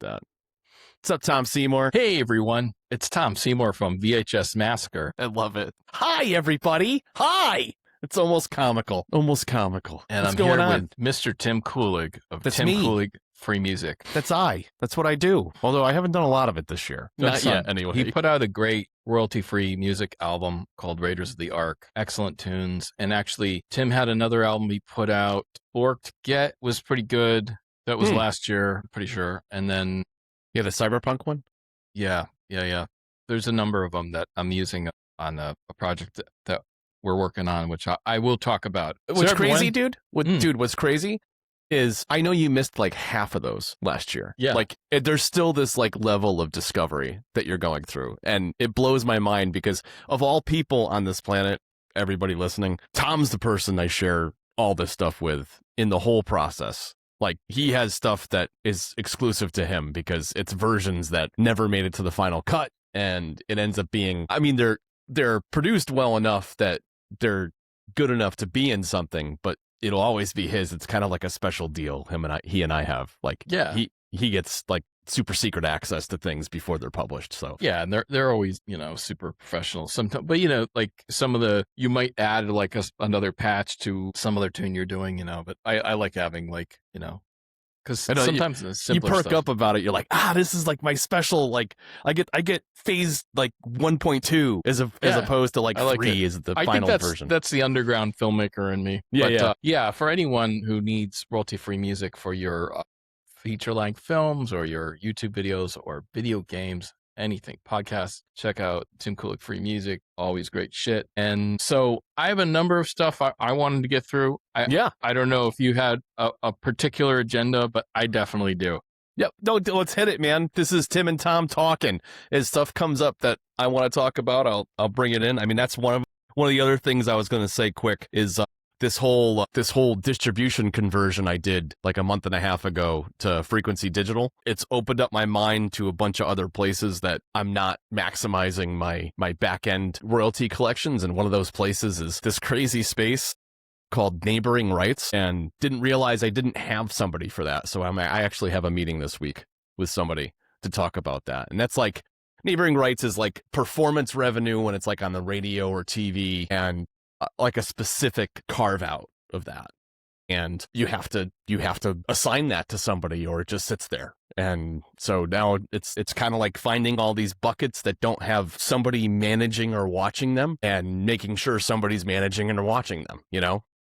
that. What's up, Tom Seymour? Hey, everyone. It's Tom Seymour from VHS Massacre. I love it. Hi, everybody. Hi. It's almost comical. Almost comical. And What's I'm going here on? with Mr. Tim Kulig of That's Tim me. Kulig Free Music. That's what I do. Although I haven't done a lot of it this year. That's Not yet, anyway. He put out a great royalty-free music album called Raiders of the Ark. Excellent tunes. And actually, Tim had another album he put out. Orc to Get was pretty good. That was last year, I'm pretty sure. And then... Yeah, the cyberpunk one? Yeah. There's a number of them that I'm using on a project that we're working on, which I will talk about. What's crazy, dude? What's crazy is I know you missed like half of those last year. Yeah. Like there's still this like level of discovery that you're going through. And it blows my mind because of all people on this planet, everybody listening, Tom's the person I share all this stuff with in the whole process. Like he has stuff that is exclusive to him because it's versions that never made it to the final cut. And it ends up being, I mean, they're produced well enough that they're good enough to be in something, but it'll always be his. It's kind of like a special deal he and I have. Like, yeah, he gets like super secret access to things before they're published. So yeah, and they're always, super professional sometimes, but like some of you might add like another patch to some other tune you're doing, but I like having like, because sometimes you perk up about it. You're like, this is like my special. Like I get phase like 1.2 as opposed to like 3 is the final version. That's the underground filmmaker in me. Yeah. For anyone who needs royalty-free music for your feature-length films or your YouTube videos or video games, anything, podcasts, check out Tim Kulig Free Music. Always great shit. And so I have a number of stuff I wanted to get through. I don't know if you had a particular agenda, but I definitely do. Yep. No, let's hit it, man. This is Tim and Tom talking. As stuff comes up that I want to talk about, I'll bring it in. I mean, that's one of the other things I was going to say quick is this whole distribution conversion I did like a month and a half ago to Frequency Digital. It's opened up my mind to a bunch of other places that I'm not maximizing my back end royalty collections. And one of those places is this crazy space called Neighboring Rights, and didn't realize I didn't have somebody for that. So I actually have a meeting this week with somebody to talk about that. And that's like Neighboring Rights is like performance revenue when it's like on the radio or TV, and like a specific carve out of that. And you have to assign that to somebody or it just sits there. And so now it's kind of like finding all these buckets that don't have somebody managing or watching them and making sure somebody's managing and watching them,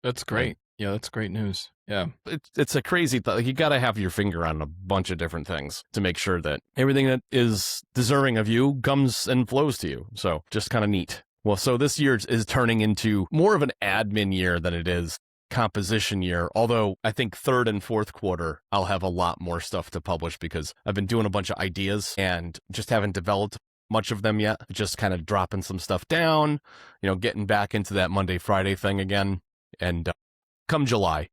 That's great. Yeah, that's great news. Yeah. It's a crazy thought. Like, you got to have your finger on a bunch of different things to make sure that everything that is deserving of you comes and flows to you. So just kind of neat. Well, so this year is turning into more of an admin year than it is composition year. Although I think third and fourth quarter, I'll have a lot more stuff to publish because I've been doing a bunch of ideas and just haven't developed much of them yet. Just kind of dropping some stuff down, getting back into that Monday, Friday thing again. And come July,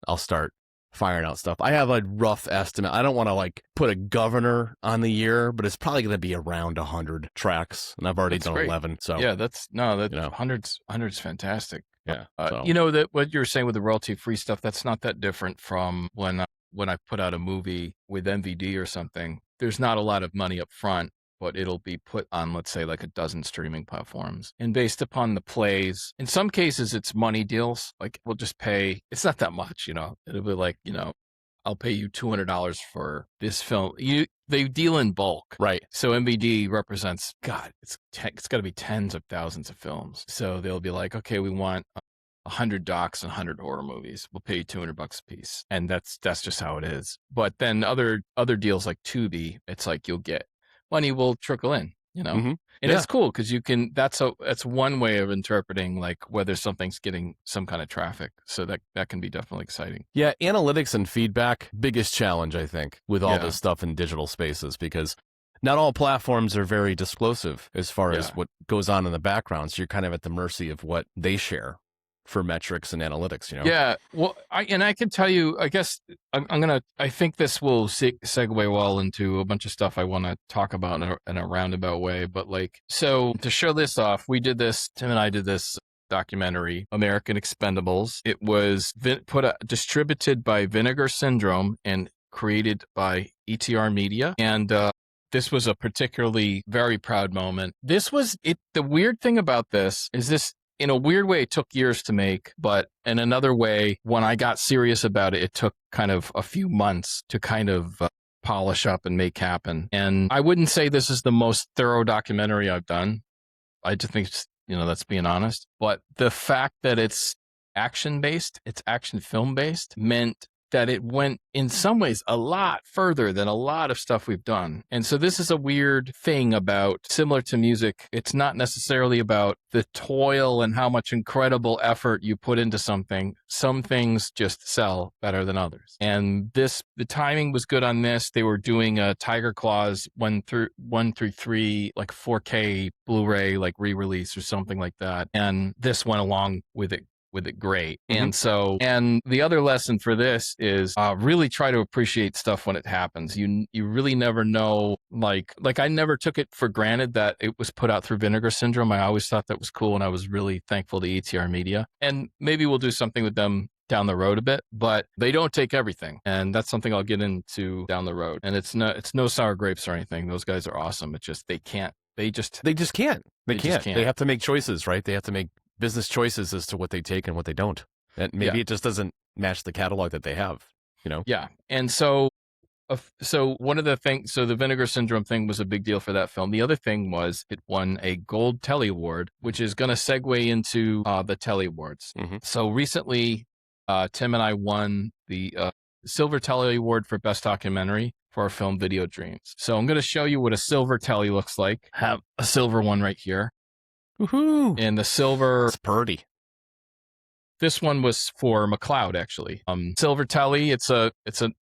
I'll start firing out stuff. I have a rough estimate. I don't want to like put a governor on the year, but it's probably going to be around 100 tracks, and I've already done great. 11. So yeah, that's 100's fantastic. Yeah, that what you're saying with the royalty free stuff, that's not that different from when I put out a movie with MVD or something. There's not a lot of money up front, but it'll be put on, let's say, like a dozen streaming platforms. And based upon the plays, in some cases, it's money deals. Like, we'll just pay, it's not that much, It'll be like, I'll pay you $200 for this film. They deal in bulk. Right. So MVD represents, it's got to be tens of thousands of films. So they'll be like, okay, we want 100 docs and 100 horror movies. We'll pay you $200 a piece. And that's just how it is. But then other deals like Tubi, it's like you'll get money will trickle in, and it's cool because you can, that's one way of interpreting like whether something's getting some kind of traffic. So that can be definitely exciting. Yeah. Analytics and feedback, biggest challenge, I think, with all this stuff in digital spaces, because not all platforms are very disclosive as far as what goes on in the background. So you're kind of at the mercy of what they share for metrics and analytics, Yeah. Well, I can tell you, I guess I think this will segue well into a bunch of stuff I want to talk about in a roundabout way. But so to show this off, Tim and I did this documentary, American Expendables. It was distributed by Vinegar Syndrome and created by ETR Media. And this was a particularly very proud moment. This was it. The weird thing about this is this, in a weird way, it took years to make, but in another way, when I got serious about it, it took kind of a few months to kind of polish up and make happen. And I wouldn't say this is the most thorough documentary I've done. I just think, that's being honest. But the fact that it's action-based, it's action film-based, meant that it went in some ways a lot further than a lot of stuff we've done. And so this is a weird thing about, similar to music, it's not necessarily about the toil and how much incredible effort you put into something. Some things just sell better than others. And the timing was good on this. They were doing a Tiger Claws 1 through 3, like 4K Blu-ray, like re-release or something like that. And this went along with it great. Mm-hmm. And the other lesson for this is really try to appreciate stuff when it happens. You really never know, like I never took it for granted that it was put out through Vinegar Syndrome. I always thought that was cool, and I was really thankful to ETR Media. And maybe we'll do something with them down the road a bit, but they don't take everything. And that's something I'll get into down the road. And it's no sour grapes or anything. Those guys are awesome. It's just, they can't. They just can't. They have to make choices, right? They have to make business choices as to what they take and what they don't. And maybe it just doesn't match the catalog that they have, Yeah. And so one of the things, so the Vinegar Syndrome thing was a big deal for that film. The other thing was it won a gold Telly Award, which is going to segue into the Telly Awards. Mm-hmm. So recently, Tim and I won the Silver Telly Award for Best Documentary for our film Video Dreams. So I'm going to show you what a silver Telly looks like. Have a silver one right here. Woohoo! And the silver, it's pretty. This one was for McLeod, actually. Silver Telly, it's a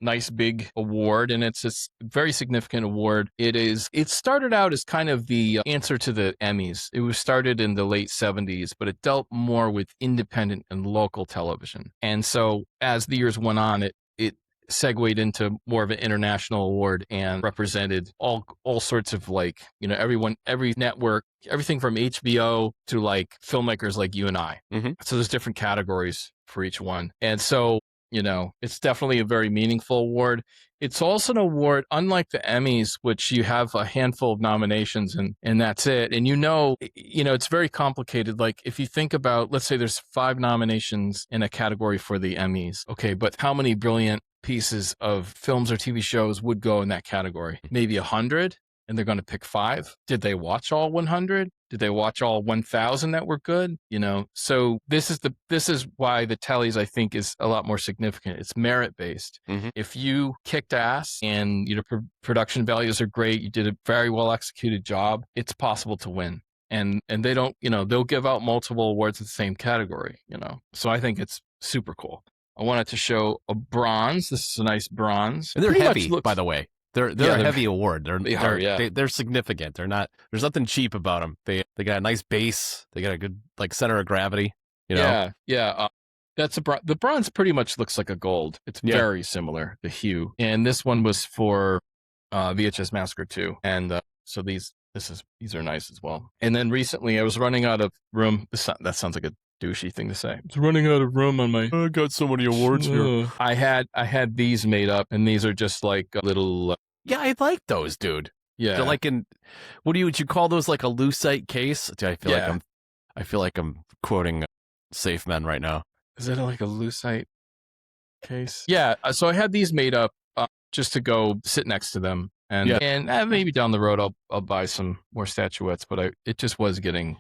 nice big award, and it's a very significant award. It started out as kind of the answer to the Emmys. It was started in the late 70s, but it dealt more with independent and local television. And so as the years went on, it segued into more of an international award and represented all sorts of, like, every network, everything from HBO to like filmmakers like you and I. Mm-hmm. So there's different categories for each one. And so, it's definitely a very meaningful award. It's also an award, unlike the Emmys, which you have a handful of nominations and that's it. And it's very complicated. Like if you think about, let's say there's 5 nominations in a category for the Emmys. Okay, but how many brilliant pieces of films or TV shows would go in that category? Maybe 100, and they're going to pick 5. Did they watch all 100? Did they watch all 1,000 that were good? So this is why the Tellys, I think, is a lot more significant. It's merit based. Mm-hmm. If you kicked ass and your production values are great, you did a very well executed job, it's possible to win. And they don't, they'll give out multiple awards in the same category. So I think it's super cool. I wanted to show a bronze. This is a nice bronze. And they're heavy, by the way. They're a heavy award. They're significant. They're not. There's nothing cheap about them. They got a nice base. They got a good center of gravity. Yeah. That's the bronze pretty much looks like a gold. It's very similar, the hue. And this one was for VHS Massacre 2. And so these are nice as well. And then recently, I was running out of room. That sounds like a douchey thing to say. It's running out of room on my. I got so many awards here. I had these made up, and these are just like a little. Yeah, I like those, dude. Yeah, they're like would you call those, like a lucite case? I feel like I'm quoting Safe Men right now. Is that like a lucite case? Yeah. So I had these made up just to go sit next to them. And maybe down the road I'll buy some more statuettes, but it just was getting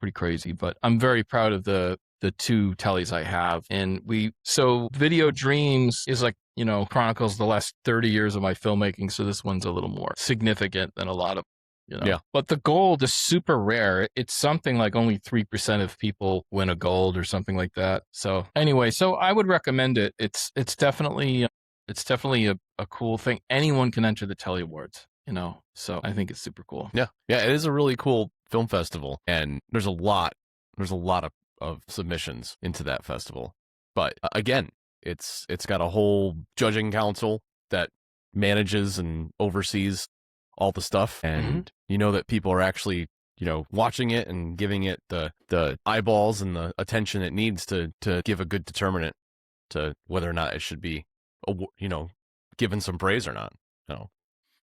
pretty crazy. But I'm very proud of the 2 Tellys I have, and so Video Dreams is like chronicles the last 30 years of my filmmaking, so this one's a little more significant than a lot of But the gold is super rare. It's something like only 3% of people win a gold or something like that. So anyway, so I would recommend it. It's definitely. It's definitely a cool thing. Anyone can enter the Telly Awards, so I think it's super cool. Yeah, it is a really cool film festival, and there's a lot of submissions into that festival. But again, it's got a whole judging council that manages and oversees all the stuff, and that people are actually watching it and giving it the eyeballs and the attention it needs to give a good determinant to whether or not it should be given some praise or not. So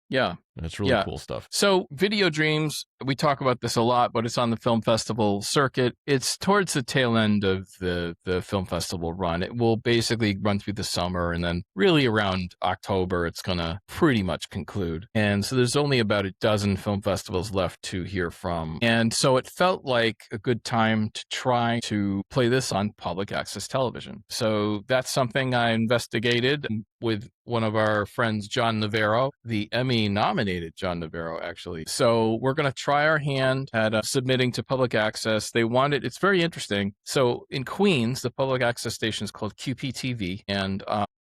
Yeah. it's really cool stuff. So Video Dreams, we talk about this a lot, but it's on the film festival circuit. It's towards the tail end of the film festival run. It will basically run through the summer, and then really around October, it's going to pretty much conclude. And so there's only about a dozen film festivals left to hear from. And so it felt like a good time to try to play this on public access television. So that's something I investigated with one of our friends, John Navarro, the Emmy-nominated John Navarro, actually. So we're going to try our hand at submitting to public access. They want it. It's very interesting. So in Queens, the public access station is called QPTV. And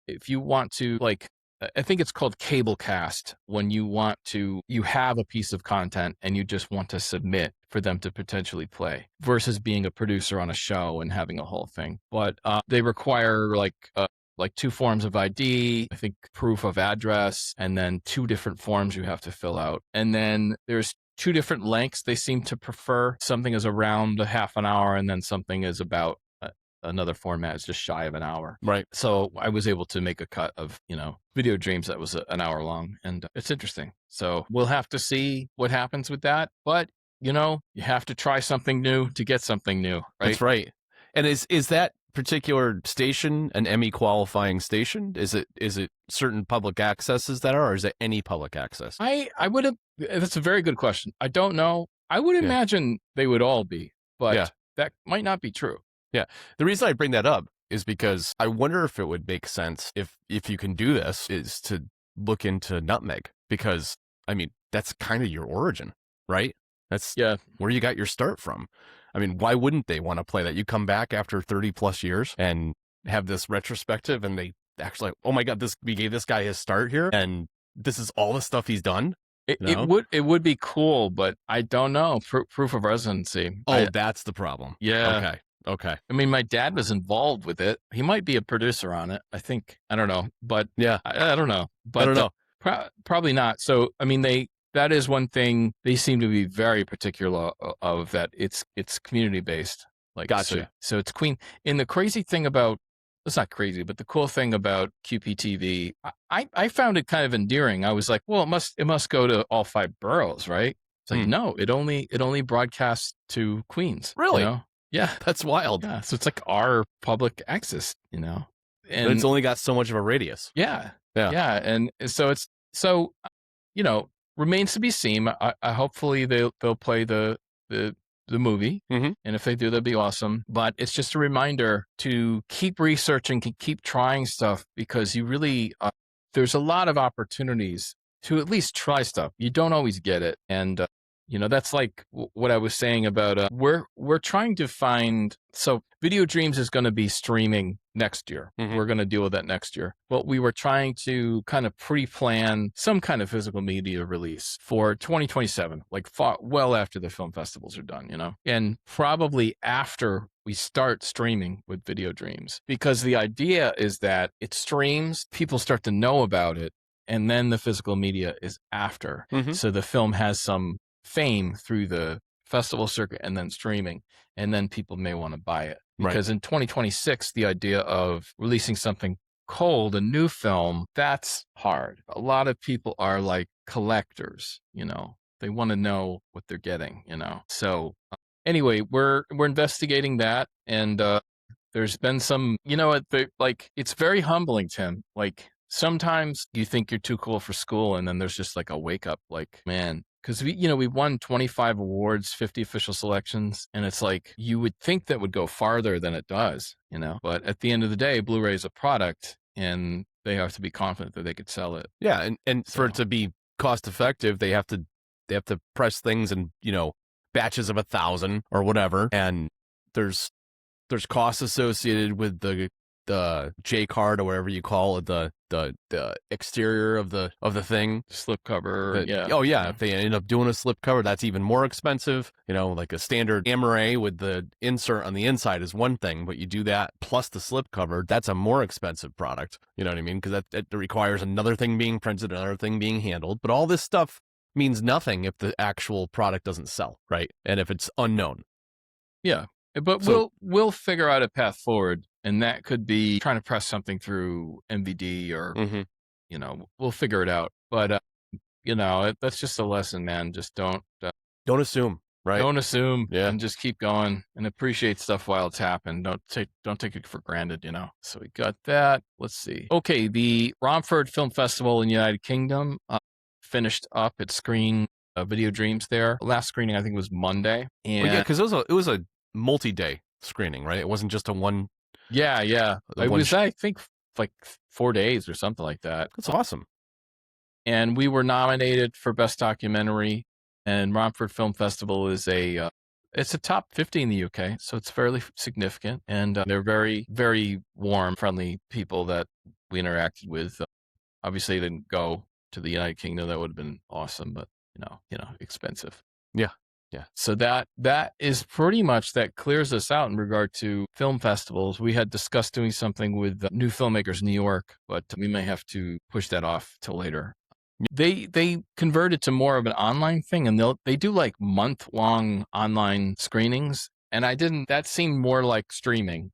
if you want to, like, I think it's called Cablecast, when you have a piece of content and you just want to submit for them to potentially play, versus being a producer on a show and having a whole thing. But they require like 2 forms of ID, I think proof of address, and then 2 different forms you have to fill out. And then there's 2 different lengths. They seem to prefer something is around a half an hour, and then something is about another format is just shy of an hour. Right. So I was able to make a cut of, Video Dreams that was an hour long, and it's interesting. So we'll have to see what happens with that. But, you have to try something new to get something new, right? That's right. And is that particular station an Emmy qualifying station? Is it certain public accesses that are, or is it any public access? I would have. That's a very good question. I don't know. I would imagine they would all be, but that might not be true. Yeah. The reason I bring that up is because I wonder if it would make sense if you can do this, is to look into Nutmeg, because I mean that's kind of your origin, right? That's where you got your start from. I mean, why wouldn't they want to play that? You come back after 30 plus years and have this retrospective, and they actually, oh my God, we gave this guy his start here, and this is all the stuff he's done. It would be cool, but I don't know. Proof of residency. That's the problem. Yeah. Okay. I mean, my dad was involved with it. He might be a producer on it. I think. I don't know, but I don't know. But I don't know. Probably not. So, I mean, that is one thing they seem to be very particular of, that it's community based. Like, gotcha. So it's Queen. And the crazy thing about, it's not crazy, but the cool thing about QPTV, I found it kind of endearing. I was like, well, it must go to all 5 boroughs, right? It's like, no, it only broadcasts to Queens. Really? Yeah. That's wild. Yeah. So it's like our public access, and but it's only got so much of a radius. Yeah. And so remains to be seen. I hopefully they'll play the movie, and if they do, that'd be awesome. But it's just a reminder to keep researching, keep trying stuff, because you really there's a lot of opportunities to at least try stuff. You don't always get it, and that's like what I was saying about we're trying to find. So Video Dreams is going to be streaming next year. We're going to deal with that next year. But we were trying to kind of pre-plan some kind of physical media release for 2027, like well after the film festivals are done, and probably after we start streaming with Video Dreams, because the idea is that it streams, people start to know about it, and then the physical media is after. So the film has some fame through the festival circuit and then streaming, and then people may want to buy it. Because in 2026, the idea of releasing something cold, a new film, that's hard. A lot of people are like collectors, they want to know what they're getting, So anyway, we're investigating that, and there's been some, it's very humbling, Tim. Like, sometimes you think you're too cool for school, and then there's just like a wake up, like, man. Because we won 25 awards, 50 official selections, and it's like you would think that would go farther than it does, But at the end of the day, Blu-ray is a product, and they have to be confident that they could sell it. Yeah, and for it to be cost effective, they have to press things in batches of 1,000 or whatever, and there's costs associated with the J card or whatever you call it, the exterior of the thing, slip cover. If they end up doing a slip cover, that's even more expensive. Like a standard Amaray with the insert on the inside is one thing, but you do that plus the slip cover, that's a more expensive product. You know what I mean? Because that requires another thing being printed, another thing being handled. But all this stuff means nothing if the actual product doesn't sell, right? And if it's unknown. Yeah. But we'll figure out a path forward, and that could be trying to press something through MVD or we'll figure it out. But that's just a lesson, man. Just don't assume, right? don't assume, Yeah. and just keep going and appreciate stuff while it's happened. Don't take it for granted, So we got that. Let's see. Okay, the Romford Film Festival in the United Kingdom finished up its screen Video Dreams there. Last screening I think was Monday. And yeah, because it was a multi-day screening, right? It wasn't just a one. Yeah. It was I think like 4 days or something like that. That's awesome. And we were nominated for Best Documentary. And Romford Film Festival is it's a top 50 in the UK, so it's fairly significant. And they're very, very warm, friendly people that we interacted with. Obviously, they didn't go to the United Kingdom. That would have been awesome, but expensive. Yeah. So that is pretty much, that clears us out in regard to film festivals. We had discussed doing something with New Filmmakers New York, but we may have to push that off till later. They converted to more of an online thing, and they do like month-long online screenings. And that seemed more like streaming,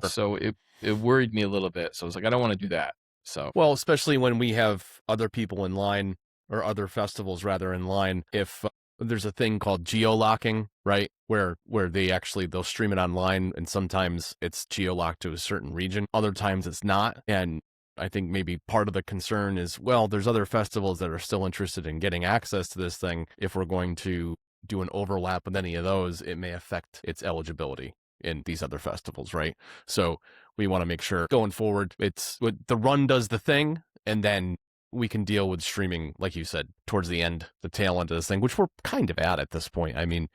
so it worried me a little bit. So I was like, I don't want to do that. So, well, especially when we have other people in line, or other festivals rather in line, if there's a thing called geo-locking, right? Where they'll stream it online, and sometimes it's geo-locked to a certain region. Other times it's not. And I think maybe part of the concern is, well, there's other festivals that are still interested in getting access to this thing. If we're going to do an overlap with any of those, it may affect its eligibility in these other festivals, right? So we want to make sure going forward, the run does the thing, and then we can deal with streaming, like you said, towards the end, the tail end of this thing, which we're kind of at this point. I mean,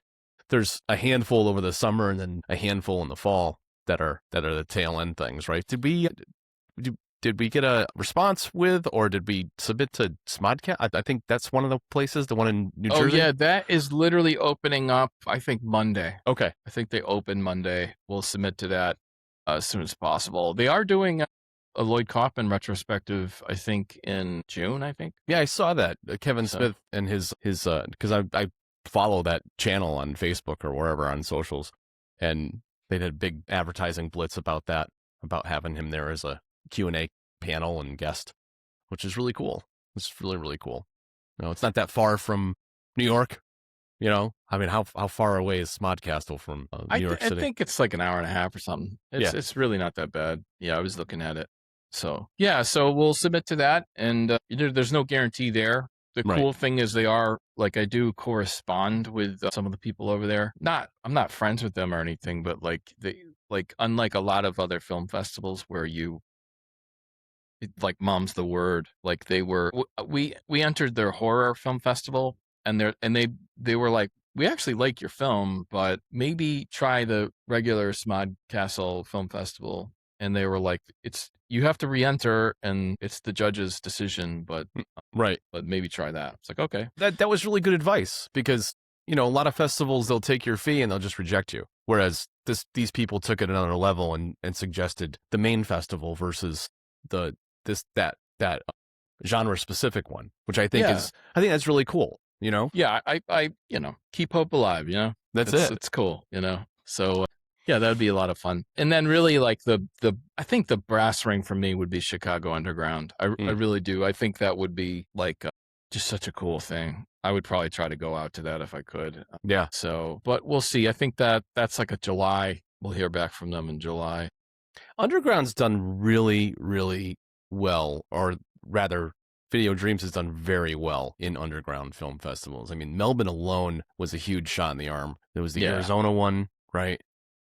there's a handful over the summer and then a handful in the fall that are the tail end things, right? Did we get a response with, or did we submit to Smodcast? I think that's one of the places, the one in New Jersey. Oh yeah, that is literally opening up, I think, Monday. Okay. I think they open Monday. We'll submit to that as soon as possible. They are doing a Lloyd Kaufman retrospective, I think, in June, I think. Yeah, I saw that. Kevin Smith and his because I follow that channel on Facebook or wherever on socials, and they did a big advertising blitz about that, about having him there as a Q&A panel and guest, which is really cool. It's really, really cool. It's not that far from New York. I mean, how far away is Smodcastle from New York City? I think it's like an hour and a half or something. It's really not that bad. Yeah, I was looking at it. So yeah, so we'll submit to that, and there's no guarantee there. The cool thing is I do correspond with some of the people over there. I'm not friends with them or anything, but unlike a lot of other film festivals where mom's the word, we entered their horror film festival, and they were like, we actually like your film, but maybe try the regular Smodcastle Film Festival. And they were like, you have to re-enter, and it's the judge's decision, but maybe try that. It's like, okay. That was really good advice, because a lot of festivals, they'll take your fee and they'll just reject you. Whereas these people took it another level and suggested the main festival versus that genre specific one, which I think that's really cool. Yeah, I keep hope alive. That's it. It's cool. So. Yeah, that would be a lot of fun. And then really I think the brass ring for me would be Chicago Underground. I really do. I think that would be just such a cool thing. I would probably try to go out to that if I could. Yeah. So, but we'll see. I think that's like a July. We'll hear back from them in July. Underground's done really, really well, or rather, Video Dreams has done very well in underground film festivals. I mean, Melbourne alone was a huge shot in the arm. There was the Arizona one, right?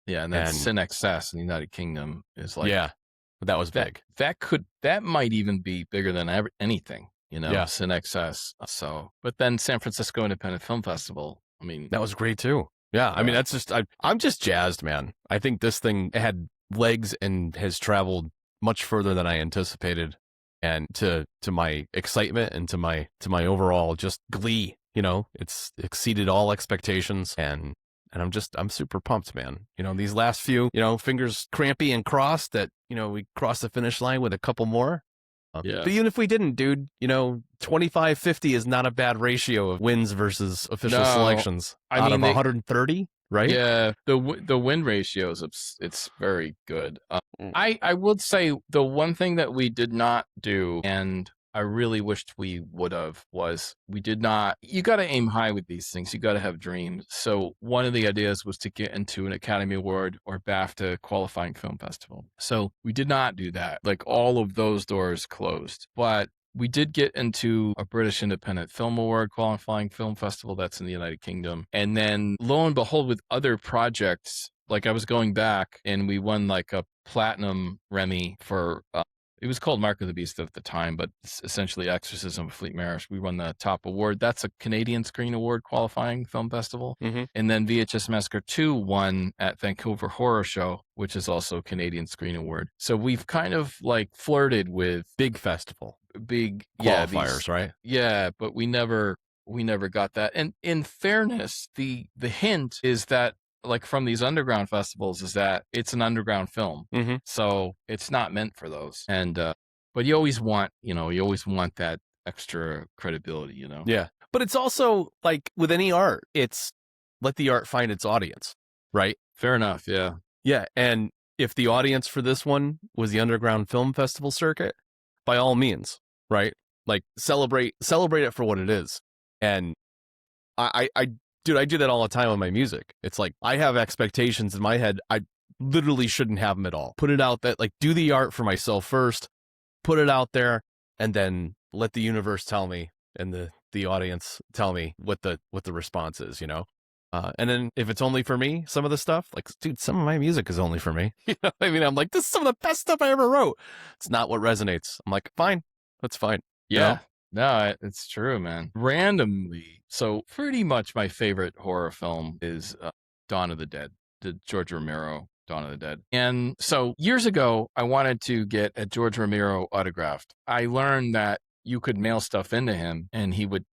Yeah, and then CinXS in the United Kingdom is that was big. That might even be bigger than anything, CinXS. So, but then San Francisco Independent Film Festival, I mean, that was great too. Yeah, I mean, that's just I'm just jazzed, man. I think this thing had legs and has traveled much further than I anticipated, and to my excitement and to my overall just glee, it's exceeded all expectations, and I'm super pumped, man. These last few, fingers crampy and crossed that, we crossed the finish line with a couple more. But even if we didn't, dude, 25-50 is not a bad ratio of wins versus official selections out of 130, right? Yeah, the win ratios, it's very good. I would say the one thing that we did not do, and I really wished we would have was we did not. You got to aim high with these things. You got to have dreams. So one of the ideas was to get into an Academy Award or BAFTA qualifying film festival. So we did not do that. Like all of those doors closed, but we did get into a British Independent Film Award qualifying film festival that's in the United Kingdom. And then lo and behold, with other projects, like I was going back and we won like a platinum Remy for, it was called Mark of the Beast at the time, but it's essentially Exorcism of Fleet Marriage. We won the top award. That's a Canadian Screen Award qualifying film festival. Mm-hmm. And then VHS Massacre 2 won at Vancouver Horror Show, which is also a Canadian Screen Award. So we've kind of like flirted with Big festival. Big Qualifiers, right? Yeah, but we never got that. And in fairness, the hint is that like from these underground festivals is that it's an underground film. Mm-hmm. So it's not meant for those. And but you always want that extra credibility, Yeah. But it's also like with any art, it's let the art find its audience, right? Fair enough, yeah. Yeah, and if the audience for this one was the underground film festival circuit, by all means, right? Like celebrate it for what it is. And Dude, I do that all the time on my music. It's like I have expectations in my head. I literally shouldn't have them at all. Put it out that like do the art for myself first, put it out there, and then let the universe tell me and the audience tell me what the response is, And then if it's only for me, some of the stuff, like, dude, some of my music is only for me. You know what I mean? I'm like, this is some of the best stuff I ever wrote. It's not what resonates. I'm like, fine, that's fine. Yeah. No, it's true, man. Randomly. So pretty much my favorite horror film is Dawn of the Dead, the George Romero Dawn of the Dead. And so years ago, I wanted to get a George Romero autographed. I learned that you could mail stuff into him and he would,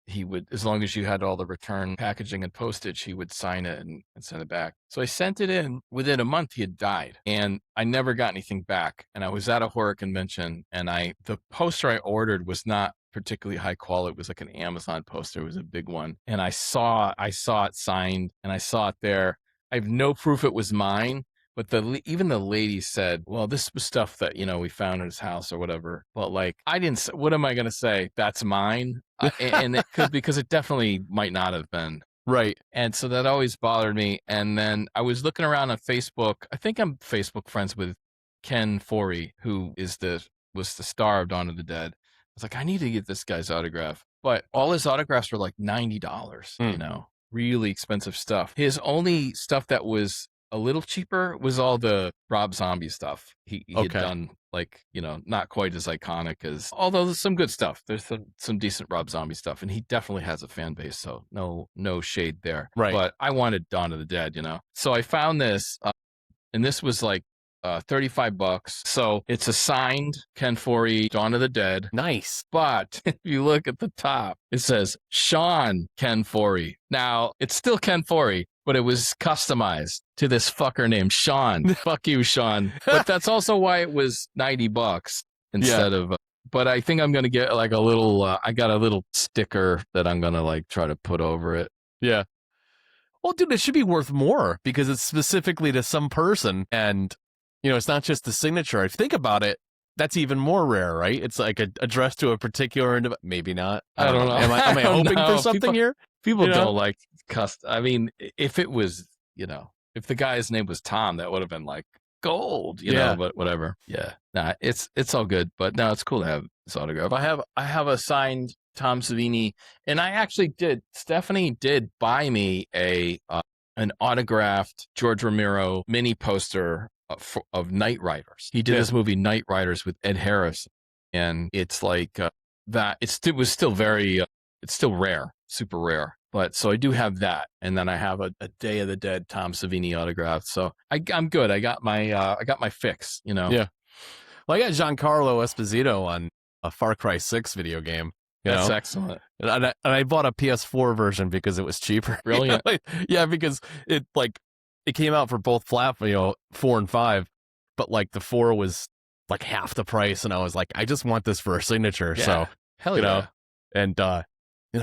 as long as you had all the return packaging and postage, he would sign it and send it back. So I sent it in. Within a month, he had died and I never got anything back. And I was at a horror convention and the poster I ordered was not particularly high quality. It was like an Amazon poster. It was a big one. And I saw it signed and I saw it there. I have no proof it was mine. But even the lady said, well, this was stuff that, we found at his house or whatever. But like, what am I going to say? That's mine. And it could, because it definitely might not have been. Right. And so that always bothered me. And then I was looking around on Facebook. I think I'm Facebook friends with Ken Foree, who was the star of Dawn of the Dead. I was like, I need to get this guy's autograph. But all his autographs were like $90, really expensive stuff. His only stuff that was a little cheaper was all the Rob Zombie stuff. He had done like, not quite as iconic as, although there's some good stuff. There's some decent Rob Zombie stuff and he definitely has a fan base. So no shade there. Right. But I wanted Dawn of the Dead, So I found this and this was like $35. So it's a signed Ken Foree Dawn of the Dead. Nice. But if you look at the top, it says Sean Ken Foree. Now it's still Ken Foree, but it was customized to this fucker named Sean. Fuck you, Sean. But that's also why it was $90 instead of. But I think I'm gonna get like a little. I got a little sticker that I'm gonna like try to put over it. Yeah. Well, dude, it should be worth more because it's specifically to some person, and it's not just the signature. If you think about it, that's even more rare, right? It's like addressed to a particular maybe not. I don't know. Am I hoping for something here? People don't like custom. I mean, if it was, if the guy's name was Tom, that would have been like gold, know, but whatever. Yeah. Nah, it's all good. But no, it's cool to have this autograph. I have a signed Tom Savini, and I actually Stephanie did buy me an autographed George Romero mini poster of Night Riders. He did this movie Night Riders with Ed Harris, and it's like that. It was still very, it's still rare, super rare. But so I do have that, and then I have a Day of the Dead Tom Savini autograph. So I'm good. I got my fix. Yeah. Well, I got Giancarlo Esposito on a Far Cry 6 video game. That's excellent. And I bought a PS4 version because it was cheaper. Brilliant. Yeah, because it came out for both 4 and 5, but like the 4 was like half the price, and I was like, I just want this for a signature. Yeah. So hell yeah. And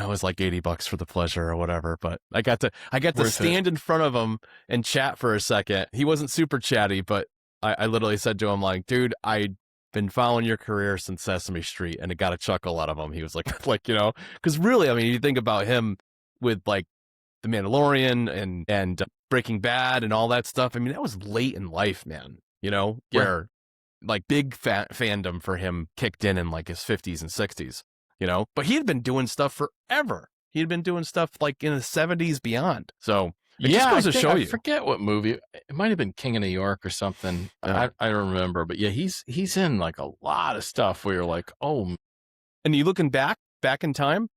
it was like $80 for the pleasure or whatever. But I got to stand in front of him and chat for a second. He wasn't super chatty, but I literally said to him like, dude, I been following your career since Sesame Street, and it got a chuckle out of him. He was like, because really, I mean, you think about him with like The Mandalorian and Breaking Bad and all that stuff. I mean, that was late in life, man. Where like big fandom for him kicked in like his 50s and 60s. But he had been doing stuff forever. He had been doing stuff like in the 70s beyond. So it just goes to show you. I forget what movie. It might have been King of New York or something. I don't remember. But yeah, he's in like a lot of stuff where you're like, oh. And you looking back in time,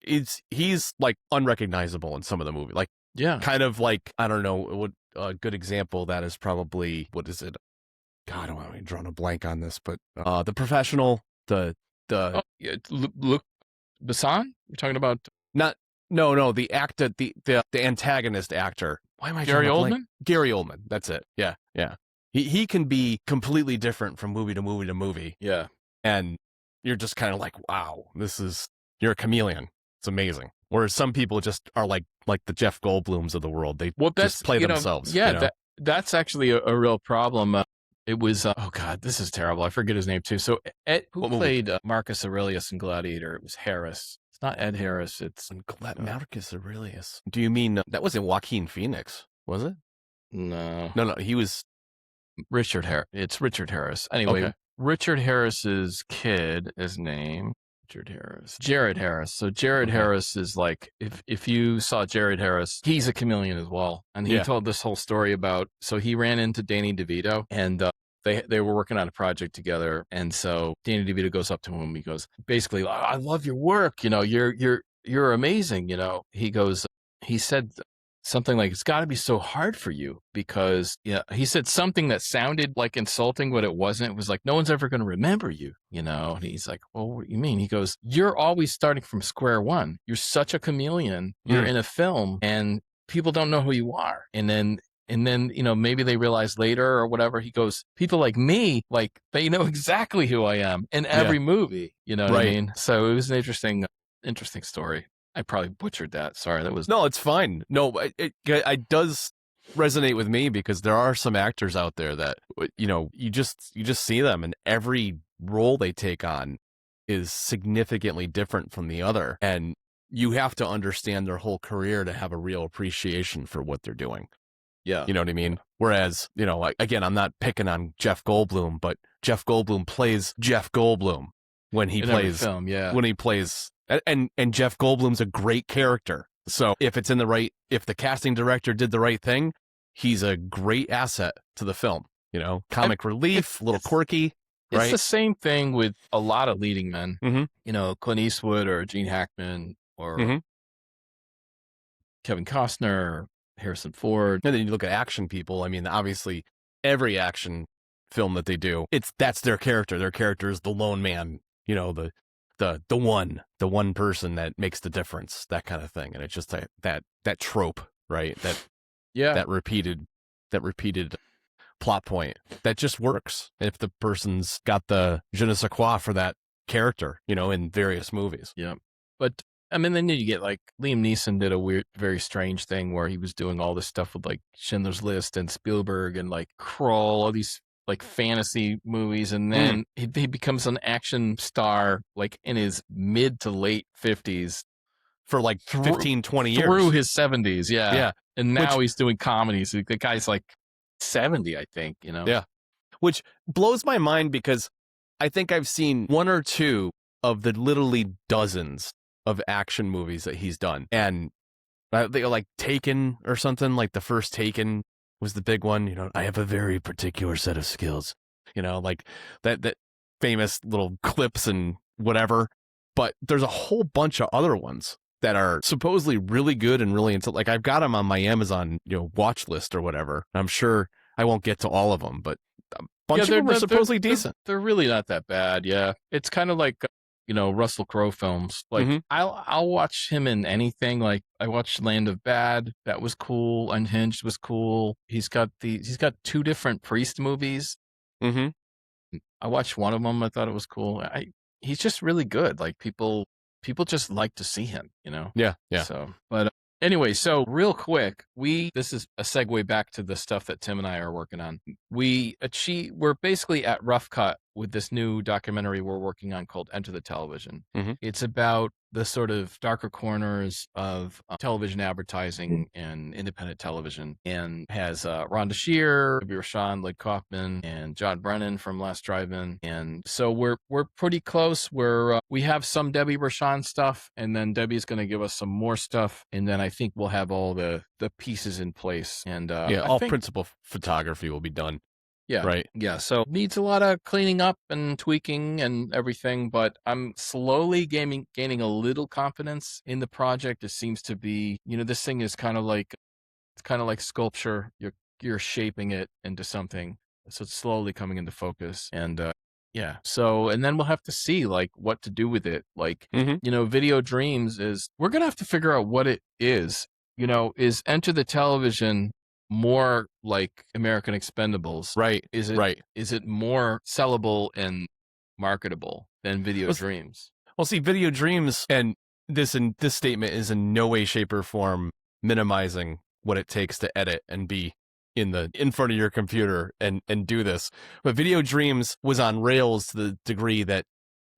he's like unrecognizable in some of the movie. Like, kind of like, I don't know, what a good example of that is probably, what is it? God, I'm drawing a blank on this, but The Professional, Luc Besson? You're talking about? No, the actor, the antagonist actor. Why am I Gary Oldman? Gary Oldman. That's it. Yeah. He can be completely different from movie to movie to movie. Yeah. And you're just kind of like, wow, you're a chameleon. It's amazing. Whereas some people just are like the Jeff Goldblums of the world. They just play themselves. Yeah, that's actually a real problem. It was, oh God, this is terrible. I forget his name too. So who played Marcus Aurelius in Gladiator? It was Harris. It's not Ed Harris. It's Marcus Aurelius. Do you mean that wasn't Joaquin Phoenix? Was it? No. He was Richard Harris. It's Richard Harris. Anyway, okay. Richard Harris's kid, his name, Jared Harris. So Jared Harris is like, if you saw Jared Harris, he's a chameleon as well. And he told this whole story about, so he ran into Danny DeVito and they were working on a project together. And so Danny DeVito goes up to him. He goes, basically, I love your work. You're amazing. He said something like, it's got to be so hard for you because he said something that sounded like insulting, but it wasn't. It was like, no one's ever going to remember you, And he's like, well, what do you mean? He goes, you're always starting from square one. You're such a chameleon. You're in a film and people don't know who you are. And then, maybe they realize later or whatever. He goes, people like me, like they know exactly who I am in every movie. You know what I mean? So it was an interesting story. I probably butchered that. Sorry, that was... No, it's fine. No, it does resonate with me because there are some actors out there that, you just see them and every role they take on is significantly different from the other. And you have to understand their whole career to have a real appreciation for what they're doing. Yeah. You know what I mean? Whereas, again, I'm not picking on Jeff Goldblum, but Jeff Goldblum plays Jeff Goldblum when he plays film. Yeah. When he plays... And Jeff Goldblum's a great character. So if the casting director did the right thing, he's a great asset to the film. Comic relief, a little quirky. Right? It's the same thing with a lot of leading men. Mm-hmm. Clint Eastwood or Gene Hackman or Kevin Costner, or Harrison Ford. And then you look at action people. I mean, obviously, every action film that they do, that's their character. Their character is the lone man. The one person that makes the difference, that kind of thing. And it's just that trope, right? That repeated plot point that just works if the person's got the je ne sais quoi for that character, in various movies. Yeah. But I mean, then you get like Liam Neeson did a very strange thing where he was doing all this stuff with like Schindler's List and Spielberg and like Kroll, all these like fantasy movies, and then he becomes an action star like in his mid to late 50s for like 15, 20 years. Through his 70s, yeah. And now he's doing comedies. The guy's like 70, I think, Yeah. Which blows my mind because I think I've seen one or two of the literally dozens of action movies that he's done. And they like Taken or something, like the first Taken was the big one. I have a very particular set of skills, like that famous little clips and whatever. But there's a whole bunch of other ones that are supposedly really good and really like I've got them on my Amazon, watch list or whatever. I'm sure I won't get to all of them, but a bunch of them are supposedly decent. They're really not that bad. Yeah. It's kind of like, Russell Crowe films. Like I'll watch him in anything. Like I watched Land of Bad. That was cool. Unhinged was cool. He's got 2 different Priest movies. Mm-hmm. I watched one of them. I thought it was cool. He's just really good. Like people just like to see him, Yeah. So, but anyway, so real quick, this is a segue back to the stuff that Tim and I are working on. We're basically at rough cut with this new documentary we're working on called Enter the Television. Mhm. It's about the sort of darker corners of television advertising and independent television, and has Rhonda Shear, Debbie Rochon, Lloyd Kaufman, and John Brennan from Last Drive-In. And so we're pretty close. We have some Debbie Rochon stuff, and then Debbie's going to give us some more stuff, and then I think we'll have all the pieces in place. And all principal photography will be done. Yeah. Right. Yeah. So needs a lot of cleaning up and tweaking and everything, but I'm slowly gaining a little confidence in the project. It seems to be, this thing is kind of like sculpture. You're shaping it into something. So it's slowly coming into focus. And yeah. So, and then we'll have to see like what to do with it. Like, Video Dreams we're going to have to figure out what it is. Is Enter the Television more like American Expendables? Right. Is it more sellable and marketable than Video Dreams? Well, see, Video Dreams, and this statement is in no way, shape, or form minimizing what it takes to edit and be in front of your computer and do this. But Video Dreams was on rails to the degree that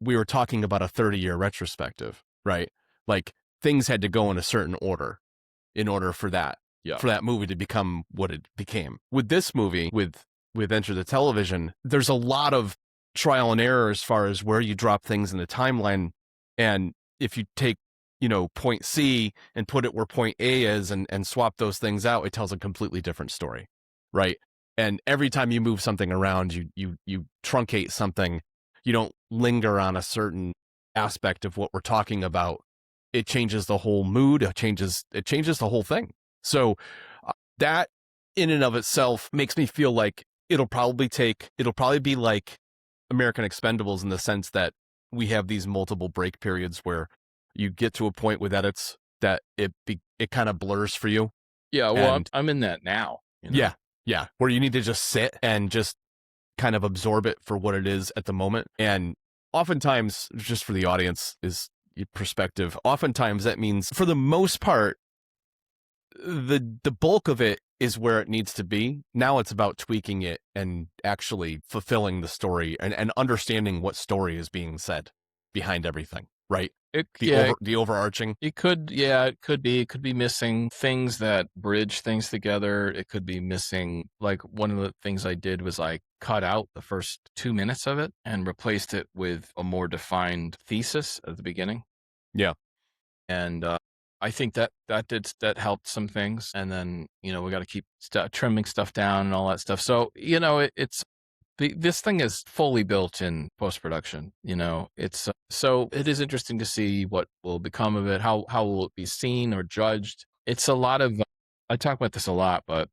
we were talking about a 30-year retrospective, right? Like things had to go in a certain order in order for that movie to become what it became. With this movie, with Enter the Television, there's a lot of trial and error as far as where you drop things in the timeline. And if you take, point C and put it where point A is and swap those things out, it tells a completely different story, right? And every time you move something around, you truncate something, you don't linger on a certain aspect of what we're talking about. It changes the whole mood. It changes the whole thing. So that in and of itself makes me feel like it'll probably be like American Expendables in the sense that we have these multiple break periods where you get to a point with edits that it kind of blurs for you. Yeah, well, I'm in that now. Yeah, where you need to just sit and just kind of absorb it for what it is at the moment. And oftentimes, just for the audience is perspective, oftentimes that means for the most part, the bulk of it is where it needs to be. Now it's about tweaking it and actually fulfilling the story and understanding what story is being said behind everything, right? The overarching. It could be missing things that bridge things together. It could be missing, like one of the things I did was I cut out the first 2 minutes of it and replaced it with a more defined thesis at the beginning. Yeah. And I think that helped some things. And then, we got to keep trimming stuff down and all that stuff. So, this thing is fully built in post-production. So it is interesting to see what will become of it. How will it be seen or judged? It's a lot of, I talk about this a lot, but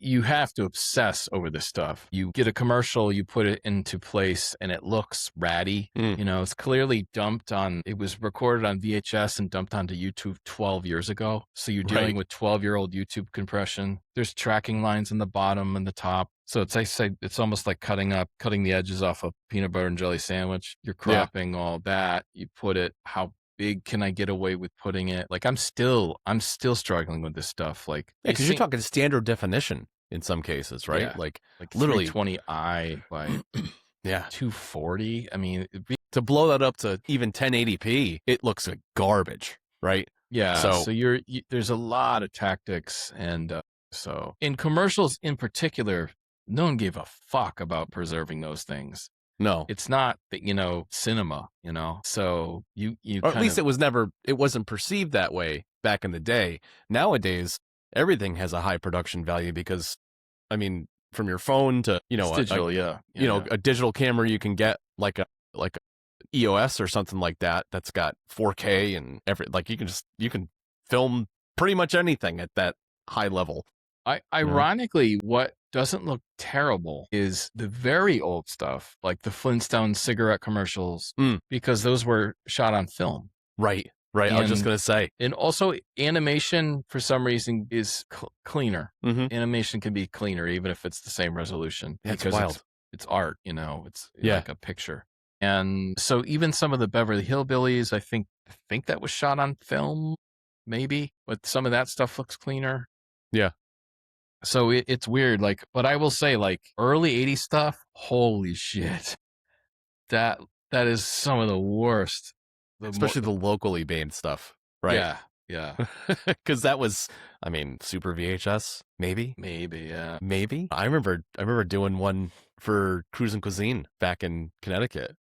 you have to obsess over this stuff. You get a commercial, you put it into place, and it looks ratty. It's clearly it was recorded on VHS and dumped onto YouTube 12 years ago. So you're dealing with 12-year-old YouTube compression. There's tracking lines on the bottom and the top. So it's almost like cutting the edges off a peanut butter and jelly sandwich. You're cropping all that. You put it, how big can I get away with putting it? Like I'm still struggling with this stuff. Like, because you're talking standard definition in some cases, right? Yeah, like literally 320i by 240. I mean, to blow that up to even 1080p, it looks like garbage, right? Yeah. So there's a lot of tactics, and so in commercials in particular, no one gave a fuck about preserving those things. No, it's not that, cinema, so you or at least it wasn't perceived that way back in the day. Nowadays, everything has a high production value because, I mean, from your phone to, digital, a digital camera, you can get like a EOS or something like that. That's got 4K and you can film pretty much anything at that high level. Ironically, what doesn't look terrible is the very old stuff, like the Flintstone cigarette commercials, because those were shot on film. Right. I was just going to say. And also animation, for some reason, is cleaner. Mm-hmm. Animation can be cleaner, even if it's the same resolution. That's wild. It's art, it's like a picture. And so even some of the Beverly Hillbillies, I think that was shot on film, maybe, but some of that stuff looks cleaner. Yeah. So it's weird, but I will say, early 80s stuff, holy shit. that is some of the worst. Especially the locally banned stuff, right? Yeah, yeah. Because that was, I mean, Super VHS, maybe. Yeah. Maybe. I remember doing one for Cruise and Cuisine back in Connecticut,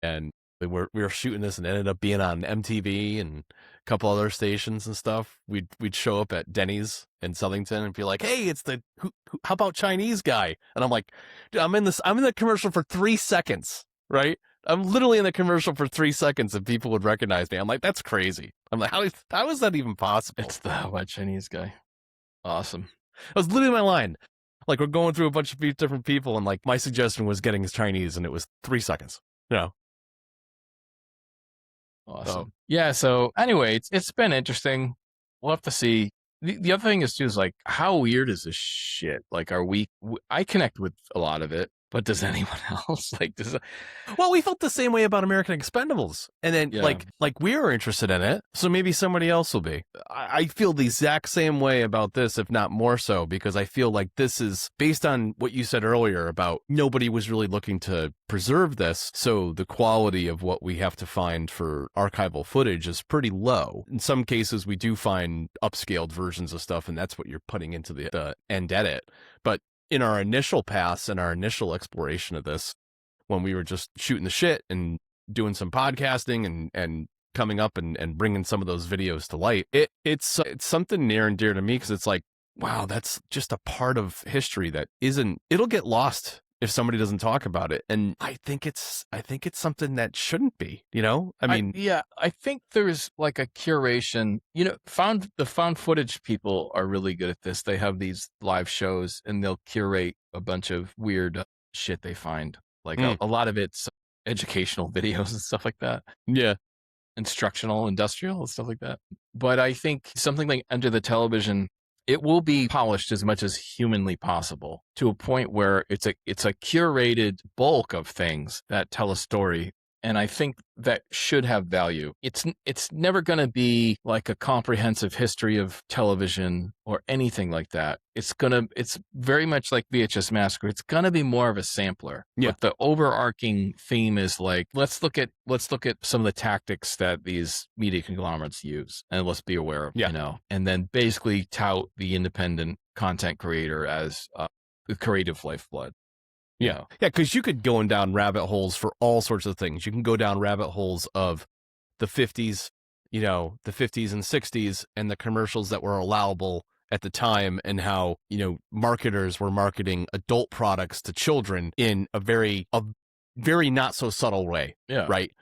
and we were shooting this, and it ended up being on MTV and a couple other stations and stuff. We'd show up at Denny's in Southington and be like, "Hey, it's the how about Chinese guy?" And I'm like, "Dude, I'm in the commercial for 3 seconds, right? I'm literally in the commercial for 3 seconds, and people would recognize me." I'm like, "That's crazy." I'm like, how is that even possible?" It's the How About Chinese guy. Awesome. That was literally my line. Like, we're going through a bunch of different people, and like my suggestion was getting his Chinese, and it was 3 seconds. You know. Awesome. Yeah. So anyway, it's been interesting. We'll have to see. The other thing is too is like, how weird is this shit? Like, I connect with a lot of it, but does anyone else? Like, Well, we felt the same way about American Expendables, and then Yeah. like we were interested in it, so maybe somebody else will be. I feel the exact same way about this, if not more so, because I feel like this is based on what you said earlier about nobody was really looking to preserve this, so the quality of what we have to find for archival footage is pretty low. In some cases, we do find upscaled versions of stuff, and that's what you're putting into the end edit. But in our initial pass and our initial exploration of this, when we were just shooting the shit and doing some podcasting and coming up and bringing some of those videos to light, it's something near and dear to me, because it's like, wow, that's just a part of history that it'll get lost if somebody doesn't talk about it. And I think it's something that shouldn't be, you know? I mean, I think there's like a curation, the found footage people are really good at this. They have these live shows and they'll curate a bunch of weird shit they find. Like a lot of it's educational videos and stuff like that. Yeah. Instructional, industrial, and stuff like that. But I think something like Under the Television, it will be polished as much as humanly possible to a point where it's a curated bulk of things that tell a story. And I think that should have value. It's never going to be like a comprehensive history of television or anything like that. It's very much like VHS Massacre. It's going to be more of a sampler. Yeah. But the overarching theme is like, let's look at some of the tactics that these media conglomerates use, and let's be aware of, and then basically tout the independent content creator as the creative lifeblood. Yeah. Yeah, because you could go down rabbit holes for all sorts of things. You can go down rabbit holes of the 50s, the 50s and 60s, and the commercials that were allowable at the time, and how, marketers were marketing adult products to children in a very not so subtle way. Yeah. Right.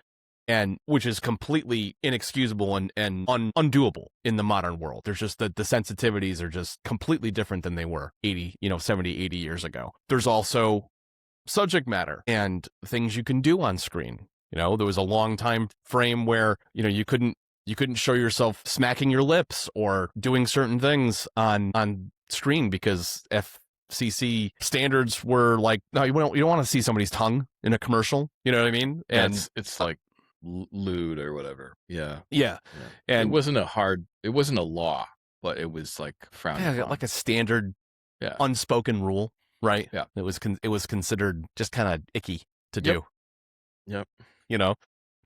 And which is completely inexcusable and undoable in the modern world. There's just the sensitivities are just completely different than they were 70, 80 years ago. There's also subject matter and things you can do on screen. There was a long time frame where, you couldn't show yourself smacking your lips or doing certain things on screen because FCC standards were like, no, you don't want to see somebody's tongue in a commercial. You know what I mean? And it's like lewd or whatever. Yeah. And it wasn't a law, but it was like frowned upon. Like a standard unspoken rule. Right. Yeah. It was considered just kind of icky to do. Yep.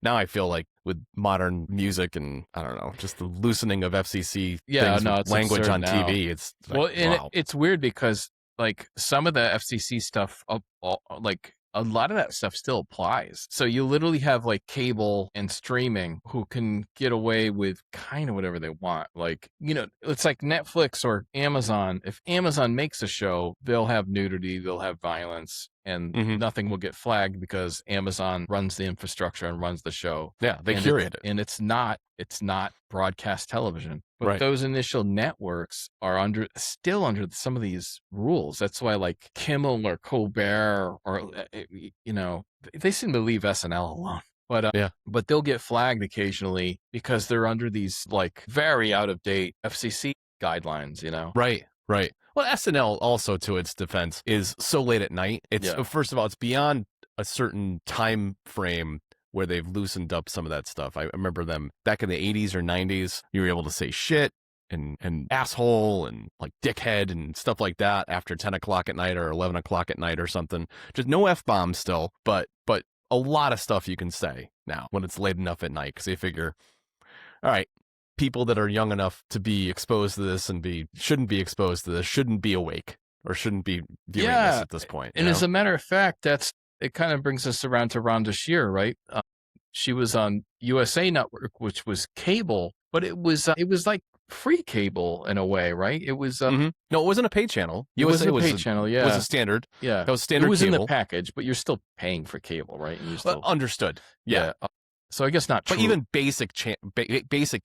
Now I feel like with modern music and I don't know, just the loosening of FCC things with language on now. TV. It's like, wow. It's weird because like some of the FCC stuff, like a lot of that stuff still applies. So you literally have like cable and streaming who can get away with kind of whatever they want. Like, it's like Netflix or Amazon. If Amazon makes a show, they'll have nudity, they'll have violence, and nothing will get flagged because Amazon runs the infrastructure and runs the show. Yeah, they curate it. And it's not broadcast television. But right. Those initial networks are still under some of these rules. That's why like Kimmel or Colbert or, they seem to leave SNL alone. But they'll get flagged occasionally because they're under these like very out of date FCC guidelines, Right. Well, SNL also, to its defense, is so late at night. First of all, it's beyond a certain time frame where they've loosened up some of that stuff. I remember them back in the 80s or 90s, you were able to say shit and asshole and like dickhead and stuff like that after 10 o'clock at night or 11 o'clock at night or something. Just no F-bombs still, but a lot of stuff you can say now when it's late enough at night, because they figure, all right, people that are young enough to be exposed to this and shouldn't be exposed to this, shouldn't be awake or shouldn't be viewing this at this point. And as a matter of fact, it kind of brings us around to Rhonda Shear, right? She was on USA Network, which was cable, but it was like free cable in a way, right? It was no, it wasn't a paid channel. It wasn't a paid channel. Yeah, it was a standard. Yeah, that was standard. It was cable. in the package, but you're still paying for cable, right? And you're still understood. Yeah. So I guess not true. But even basic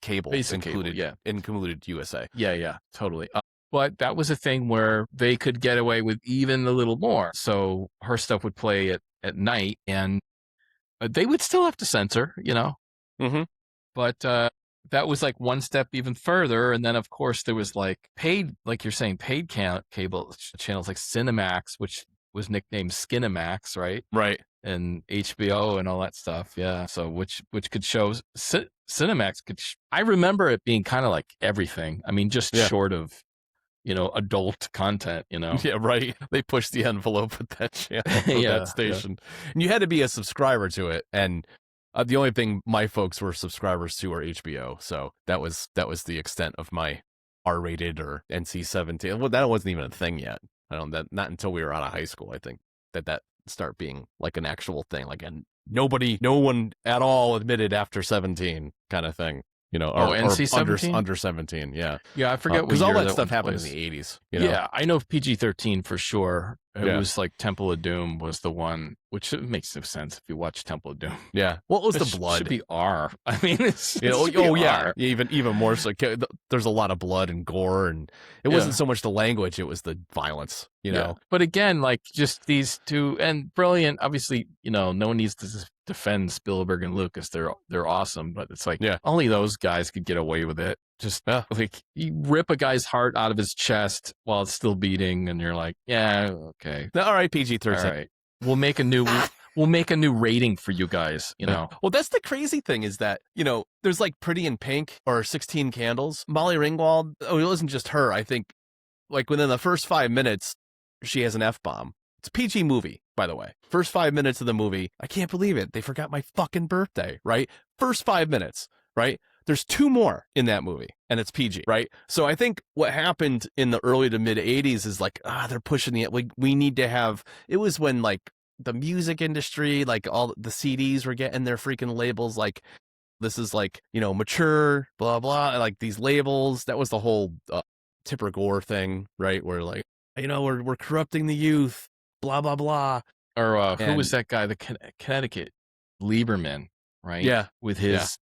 cable included USA. Yeah, totally. But that was a thing where they could get away with even a little more. So her stuff would play at night, and they would still have to censor, Mm-hmm. But that was like one step even further. And then, of course, there was like paid, like you're saying, paid cable channels like Cinemax, which was nicknamed Skinemax, right? Right. And HBO and all that stuff. Yeah. So which could show Cinemax I remember it being kind of like everything. I mean, just short of, adult content, Yeah, right. They pushed the envelope with that channel, with that station. And you had to be a subscriber to it. And the only thing my folks were subscribers to are HBO. So that was the extent of my R-rated or NC-17. Well, that wasn't even a thing yet. Not until we were out of high school, I think, that start being like an actual thing. Like, and no one at all admitted after 17 kind of thing. NC-17? Under 17, yeah. Yeah, I forget because all that stuff happened in the 80s. Yeah, I know PG-13 for sure. It was like Temple of Doom was the one, which makes no sense if you watch Temple of Doom. Yeah. What was the blood? It should be R. I mean, it's R. Even more so. There's a lot of blood and gore, and it wasn't so much the language, it was the violence, But again, like just these two, and brilliant, obviously, no one needs to defend Spielberg and Lucas. They're awesome, but it's like only those guys could get away with it. Just like you rip a guy's heart out of his chest while it's still beating, and you're like, yeah, okay, all right, PG-13. All right, we'll make a new rating for you guys. Well, that's the crazy thing is that there's like Pretty in Pink or 16 Candles. Molly Ringwald. Oh, it wasn't just her. I think like within the first 5 minutes, she has an F-bomb. It's a PG movie, by the way. First 5 minutes of the movie, I can't believe it. They forgot my fucking birthday, right? First 5 minutes, right? There's 2 more in that movie, and it's PG, right? So I think what happened in the early to mid 80s is like, they're pushing we need to have, it was when like the music industry, like all the CDs were getting their freaking labels, like this is like, mature, blah, blah, like these labels. That was the whole Tipper Gore thing, right? Where like, we're corrupting the youth, blah, blah, blah. Or who was that guy, the Connecticut, Lieberman, right? Yeah. With his,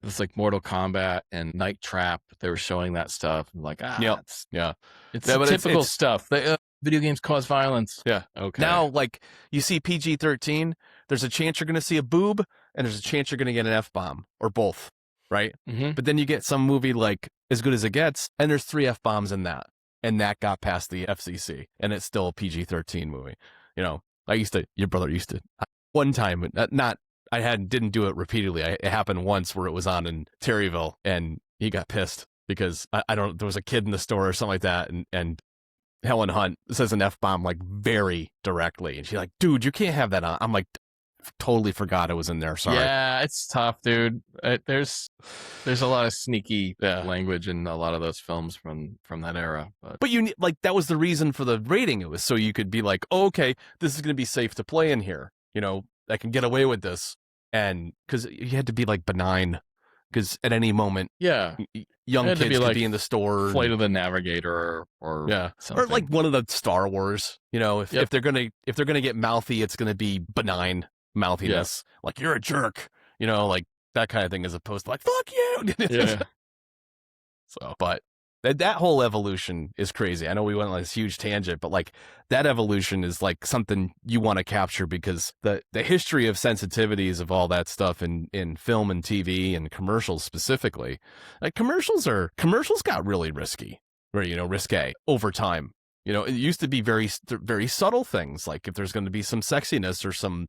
it's like Mortal Kombat and Night Trap. They were showing that stuff. I'm like, it's typical stuff. Video games cause violence. Yeah. Okay. Now, like you see PG-13, there's a chance you're going to see a boob, and there's a chance you're going to get an F-bomb or both, right? Mm-hmm. But then you get some movie like As Good as It Gets, and there's 3 F-bombs in that, and that got past the FCC, and it's still a PG-13 movie. Your brother used to one time, didn't do it repeatedly. It happened once where it was on in Terryville, and he got pissed because there was a kid in the store or something like that, and Helen Hunt says an F-bomb like very directly, and she's like, "Dude, you can't have that on." I'm like, totally forgot it was in there. Sorry. Yeah, it's tough, dude. There's a lot of sneaky language in a lot of those films from that era. But you like that was the reason for the rating. It was so you could be like, oh, okay, this is going to be safe to play in here. I can get away with this, and because you had to be like benign, because at any moment, young kids could be in the store. Flight of the Navigator, or something. Or like one of the Star Wars. If they're gonna get mouthy, it's gonna be benign mouthiness, like you're a jerk, like that kind of thing, as opposed to like fuck you. Yeah. So, but that whole evolution is crazy. I know we went on this huge tangent, but like that evolution is like something you want to capture, because the history of sensitivities of all that stuff in film and TV and commercials specifically, like commercials got really risky, or risque over time. It used to be very, very subtle things, like if there's going to be some sexiness or some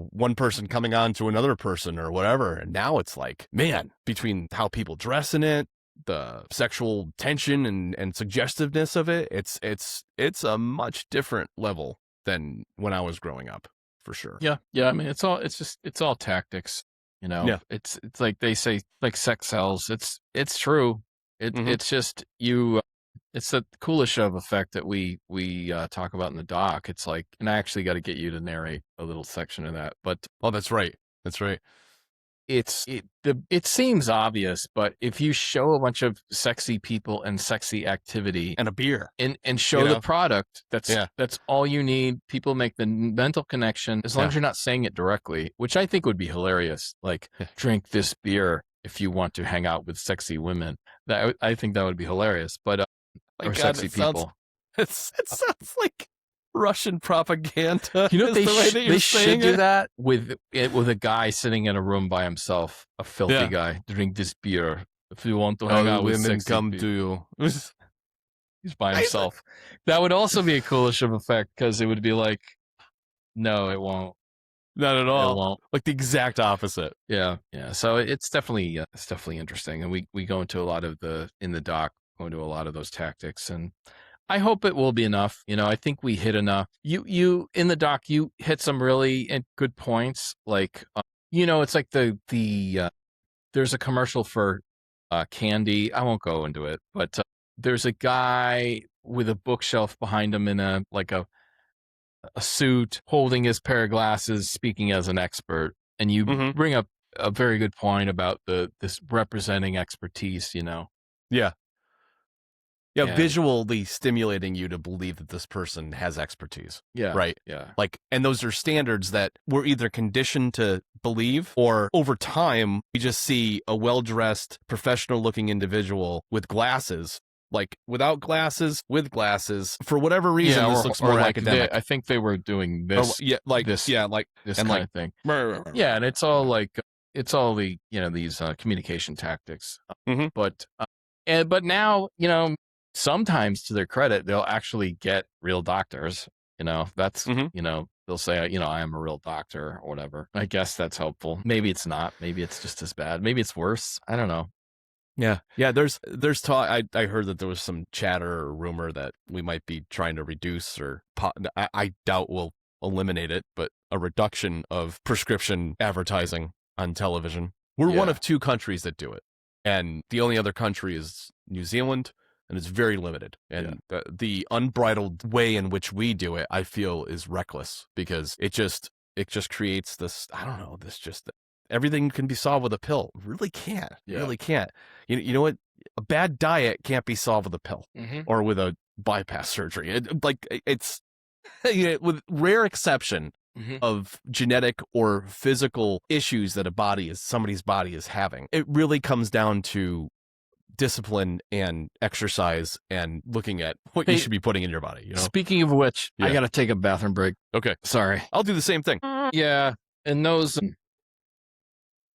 one person coming on to another person or whatever. And now it's like, man, between how people dress in it, the sexual tension and suggestiveness of it, it's a much different level than when I was growing up. for sure. Yeah. I mean, it's all tactics. Yeah. It's like they say, like sex sells. It's true. It's just you. It's the Kuleshov effect that we talk about in the doc. It's like, and I actually got to get you to narrate a little section of that. But Oh, that's right. it seems obvious, but if you show a bunch of sexy people and sexy activity And a beer. and show the product, that's all you need. People make the mental connection as long as you're not saying it directly, which I think would be hilarious. Like, drink this beer if you want to hang out with sexy women. I think that would be hilarious. But or sexy people. It sounds like Russian propaganda. You know, they should do that with a guy sitting in a room by himself, a filthy guy. Drink this beer if you want to hang out with women. sexy Come people. to you. He's by himself. That would also be a Kuleshov effect, because it would be like, no, it won't. Not at all. It won't. Like the exact opposite. Yeah. So it's definitely interesting, and we go into a lot of in the doc, go into a lot of those tactics, and I hope it will be enough. I think we hit enough. You in the doc, you hit some really good points. Like, it's like there's a commercial for candy. I won't go into it, but there's a guy with a bookshelf behind him in a suit, holding his pair of glasses, speaking as an expert. And you bring up a very good point about this representing expertise. Yeah, visually stimulating you to believe that this person has expertise. Yeah. Right. Yeah. Like, and those are standards that we're either conditioned to believe, or over time, we just see a well-dressed, professional-looking individual with glasses, like without glasses, with glasses. For whatever reason, this looks more like academic. I think they were doing this. This kind of thing. Yeah, and it's all like, it's all the these communication tactics. But now, sometimes, to their credit, they'll actually get real doctors. That's they'll say, I am a real doctor or whatever. I guess that's helpful. Maybe it's not. Maybe it's just as bad. Maybe it's worse. I don't know. Yeah. There's talk. I heard that there was some chatter or rumor that we might be trying to reduce, or I doubt we'll eliminate it, but a reduction of prescription advertising on television. We're one of 2 countries that do it, and the only other country is New Zealand. And it's very limited. And the unbridled way in which we do it, I feel, is reckless, because it just creates this, I don't know, everything can be solved with a pill. It really can't. It really can't. You know what? A bad diet can't be solved with a pill or with a bypass surgery. It's with rare exception of genetic or physical issues that somebody's body is having. It really comes down to discipline and exercise and looking at what you should be putting in your body. Speaking of which, I got to take a bathroom break. Okay. Sorry. I'll do the same thing. Yeah. And those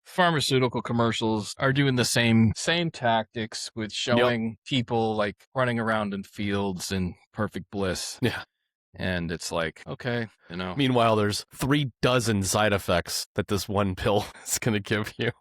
pharmaceutical commercials are doing the same tactics, with showing people like running around in fields in perfect bliss. Yeah. And it's like, okay, Meanwhile, there's 3 dozen side effects that this one pill is going to give you.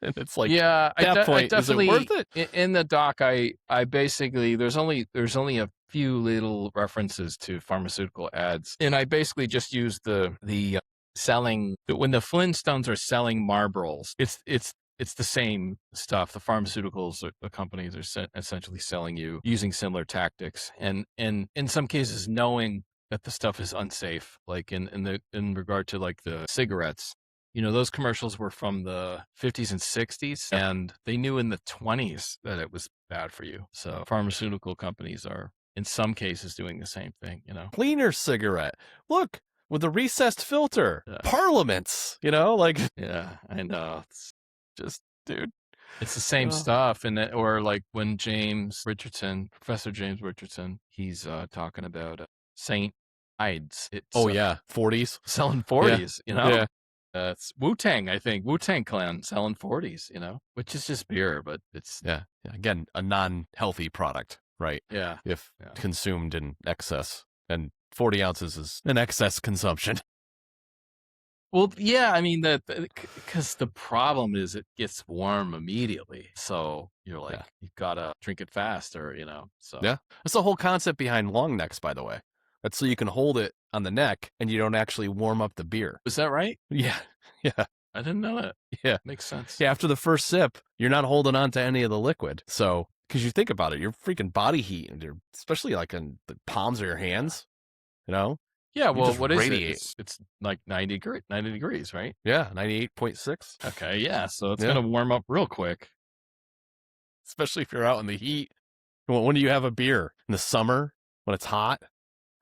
And it's like, at that point, is it worth it? In the doc, I basically, there's only a few little references to pharmaceutical ads, and I basically just use the selling, when the Flintstones are selling Marlboros, it's the same stuff. The pharmaceuticals, the companies are essentially selling you using similar tactics, and in some cases knowing that the stuff is unsafe, like in regard to like the cigarettes. Those commercials were from the 50s and 60s, and they knew in the 20s that it was bad for you. So pharmaceutical companies are, in some cases, doing the same thing, Cleaner cigarette. Look, with a recessed filter. Parliaments, like. Yeah, I know. It's just, dude. It's the same stuff. Or like when Professor James Richardson, he's talking about St. Ides. 40s. Selling 40s, Yeah. It's Wu-Tang, I think. Wu-Tang Clan selling 40s, which is just beer, but it's... Yeah. Again, a non-healthy product, right? Yeah. If consumed in excess. And 40 ounces is an excess consumption. Well, yeah, I mean, because the problem is it gets warm immediately. So you're like, you've got to drink it fast, or, so. Yeah. That's the whole concept behind long necks, by the way. That's so you can hold it on the neck and you don't actually warm up the beer. Is that right? Yeah. Yeah. I didn't know that. Yeah. Makes sense. Yeah. After the first sip, you're not holding on to any of the liquid. So, because you think about it, your freaking body heat, and especially like in the palms of your hands, you know? Yeah, well, just what is radiate. it? It's like 90 degrees, right? Yeah, 98.6. Okay, yeah, so it's Yeah. going to warm up real quick. Especially if you're out in the heat. When do you have a beer? In the summer when it's hot?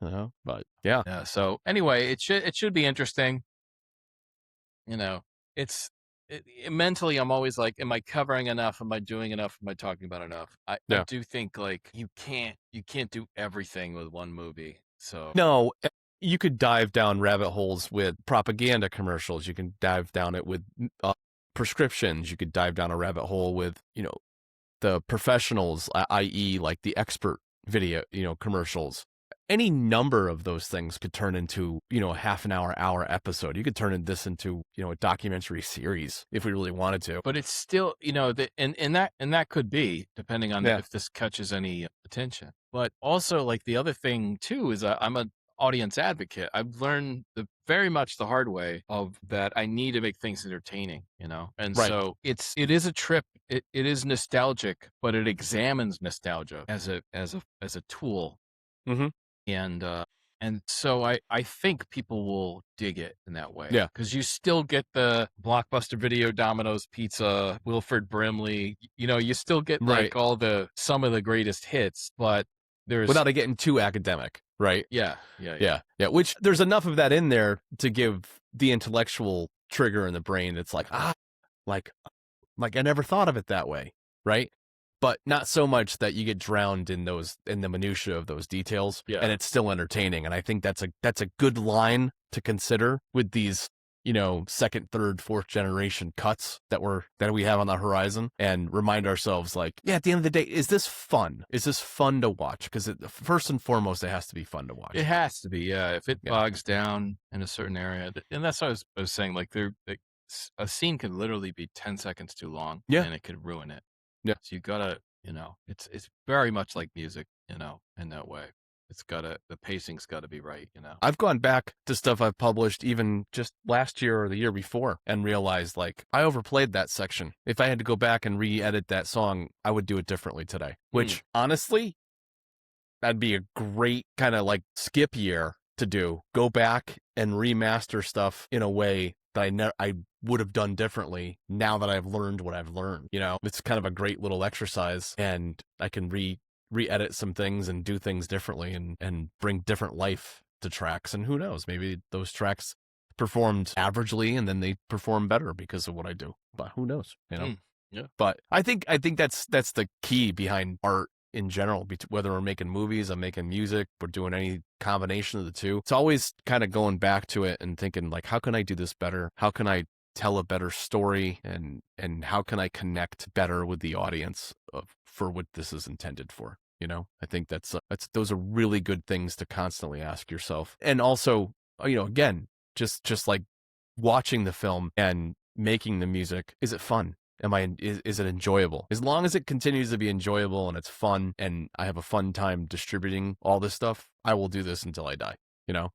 You know? But yeah. Yeah, so anyway, it should be interesting. You know, mentally, I'm always like, am I covering enough? Am I doing enough? Am I talking about enough? I do think like you can't do everything with one movie. So No, you could dive down rabbit holes with propaganda commercials. You can dive down it with prescriptions. You could dive down a rabbit hole with, the professionals, i.e. like the expert video, commercials. Any number of those things could turn into, a half an hour episode. You could turn this into, a documentary series if we really wanted to. But it's still, and that could be, depending on if this catches any attention. But also, like, the other thing too is I'm an audience advocate. I've learned very much the hard way of that I need to make things entertaining, and so it is a trip. It is nostalgic, but it examines nostalgia as a tool. Mm-hmm. And so I think people will dig it in that way. Yeah. Because you still get the Blockbuster Video, Domino's Pizza, Wilford Brimley, you still get like some of the greatest hits, but there's without it getting too academic, right? Yeah. Which there's enough of that in there to give the intellectual trigger in the brain. It's like, like I never thought of it that way, right? But not so much that you get drowned in the minutia of those details, and it's still entertaining. And I think that's a good line to consider with these, second, third, fourth generation cuts that we have on the horizon, and remind ourselves, like, at the end of the day, is this fun? Is this fun to watch? Because first and foremost, it has to be fun to watch. It has to be, yeah. If it bogs down in a certain area, and that's what I was saying, like a scene could literally be 10 seconds too long, and it could ruin it. Yeah. So you gotta, it's very much like music, in that way. The pacing's gotta be right, I've gone back to stuff I've published even just last year or the year before and realized, like, I overplayed that section. If I had to go back and re-edit that song, I would do it differently today, which honestly, that'd be a great kind of like skip year to do. Go back and remaster stuff in a way that I would have done differently now that I've learned what I've learned. It's kind of a great little exercise, and I can re-edit some things and do things differently and bring different life to tracks. And who knows, maybe those tracks performed averagely and then they perform better because of what I do. But who knows, Yeah. But I think that's the key behind art in general, whether we're making movies, I'm making music, we're doing any combination of the two. It's always kind of going back to it and thinking, like, how can I do this better? How can I tell a better story? And how can I connect better with the audience for what this is intended for? I think those are really good things to constantly ask yourself. And also, again, just like watching the film and making the music, is it fun? Is it enjoyable? As long as it continues to be enjoyable and it's fun and I have a fun time distributing all this stuff, I will do this until I die, and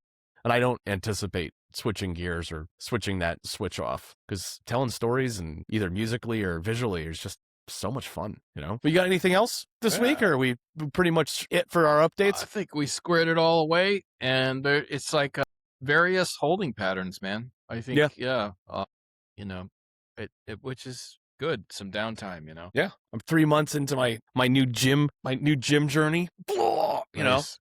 I don't anticipate switching gears or switching that switch off, because telling stories, and either musically or visually, is just so much fun. We got anything else this week, or are we pretty much it for our updates? I think we squared it all away, and it's like various holding patterns, man. I think, which is good. Some downtime, Yeah, I'm 3 months into my new gym journey. Nice.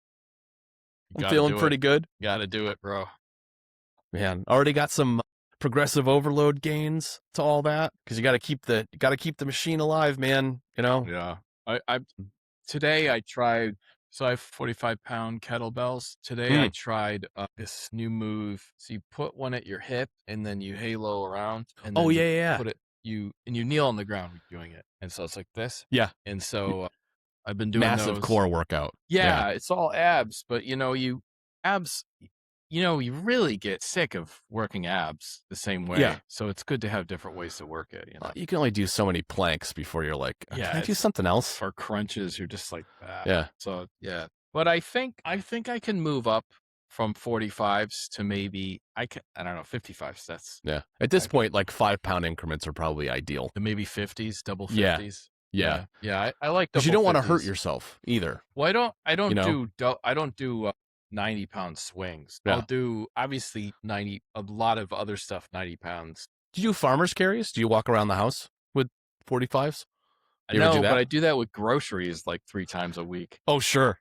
I'm feeling pretty good. Gotta do it, bro. Man, already got some progressive overload gains to all that, because you got to keep the machine alive, man. Yeah. Today I tried. So I have 45-pound kettlebells. Today I tried this new move. So you put one at your hip and then you halo around. And then put it. You kneel on the ground doing it, and so it's like this. Yeah. And so I've been doing massive core workout. Yeah, it's all abs, but abs. You really get sick of working abs the same way. Yeah. So it's good to have different ways to work it. You can only do so many planks before you're like, can I do something else? Or crunches, you're just like, Yeah. So yeah, But I think I can move up from 45s to maybe I don't know, 55s. That's Yeah. At this point, like 5-pound increments are probably ideal. maybe 50s, double Yeah. 50s. Yeah. Yeah. I like Because double you don't want to 50s. hurt yourself either. Well, I don't You know? do 90-pound swings. Yeah. I'll do obviously 90, a lot of other stuff 90 pounds. Do you do farmer's carries? Do you walk around the house with 45s? You ever do No, that? but I do that with groceries like 3 times a week. Oh, sure.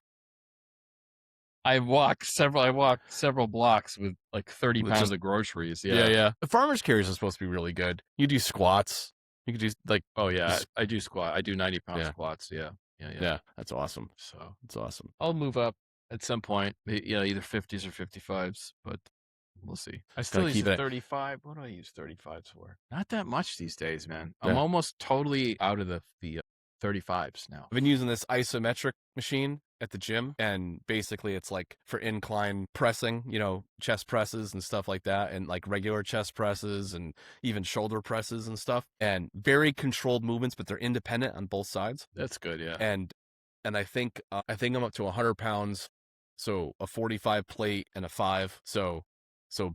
I walk several blocks with like 30 With pounds just- of groceries. Yeah. The farmer's carries are supposed to be really good. You do squats. You could do like, Oh yeah, I do squat. I do 90-pound Yeah. squats. Yeah. yeah, that's awesome. So That's awesome. I'll move up at some point. Either 50s or 55s, but we'll see. I still Gotta use keep a it- 35. What do I use 35s for? Not that much these days, man. I'm Yeah. almost totally out of the 35s now. I've been using this isometric machine at the gym, and basically it's like for incline pressing, chest presses and stuff like that, and like regular chest presses and even shoulder presses and stuff, and very controlled movements, but they're independent on both sides. That's good. Yeah. And I think I'm up to 100 pounds, so a 45 plate and a 5, so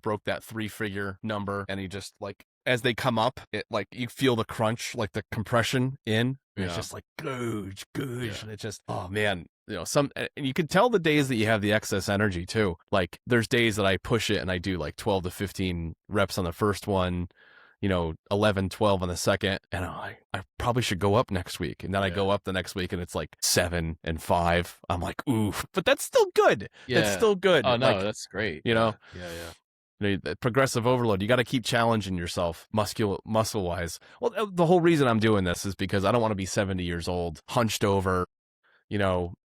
broke that 3-figure number, and you just like, as they come up, it like you feel the crunch, like the compression in. And It's Yeah. just like googe, Yeah. and it just, oh man, and you can tell the days that you have the excess energy too. Like there's days that I push it and I do like 12 to 15 reps on the first one, 11, 12 on the second, and I probably should go up next week. And then I go up the next week and it's like 7 and 5. I'm like, oof, but that's still good. Yeah. That's still good. Oh no, Like, that's great. Yeah. Progressive overload. You got to keep challenging yourself muscle wise. Well, the whole reason I'm doing this is because I don't want to be 70 years old, hunched over,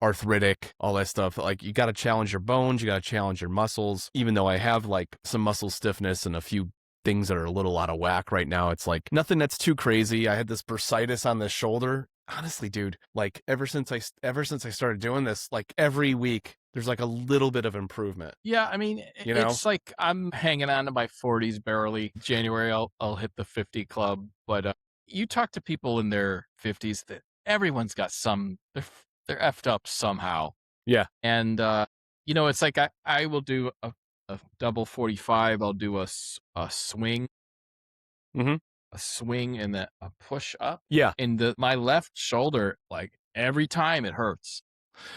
arthritic, all that stuff. Like you got to challenge your bones. You got to challenge your muscles. Even though I have like some muscle stiffness and a few things that are a little out of whack right now, it's like nothing that's too crazy. I had this bursitis on the shoulder. Honestly, dude, like ever since I started doing this, like every week there's like a little bit of improvement. Yeah, I mean, it's like I'm hanging on to my 40s barely. January, I'll hit the 50 club. But you talk to people in their 50s, that everyone's got they're effed up somehow. Yeah, and it's like I will do a double 45. I'll do a swing. Mm-hmm. A swing and then a push up. Yeah, and my left shoulder, like every time it hurts.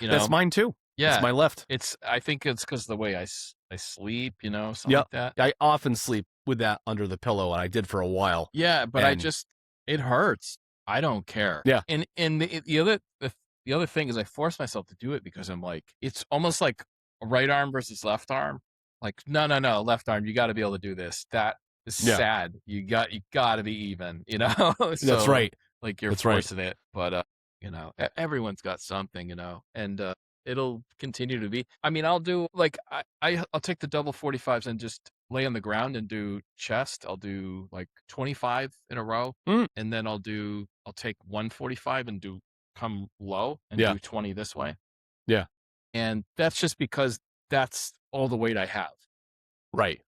That's mine too. Yeah, it's my left. I think it's because the way I sleep, something like that. I often sleep with that under the pillow, and I did for a while. Yeah, but it hurts. I don't care. Yeah. And the other thing is I force myself to do it because I'm like, it's almost like a right arm versus left arm. Like, no, left arm, you got to be able to do this. That is sad. You got to be even, So, That's right. Like you're forcing it, but everyone's got something, and it'll continue to be. I mean, I'll do like I'll take the double 45s and just lay on the ground and do chest. I'll do like 25 in a row, and then I'll take 145 and come low and do 20 this way. Yeah, and that's just because that's all the weight I have. Right.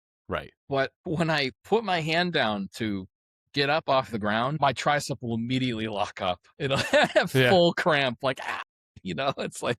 But when I put my hand down to get up off the ground, my tricep will immediately lock up. It'll have full cramp, like, it's like.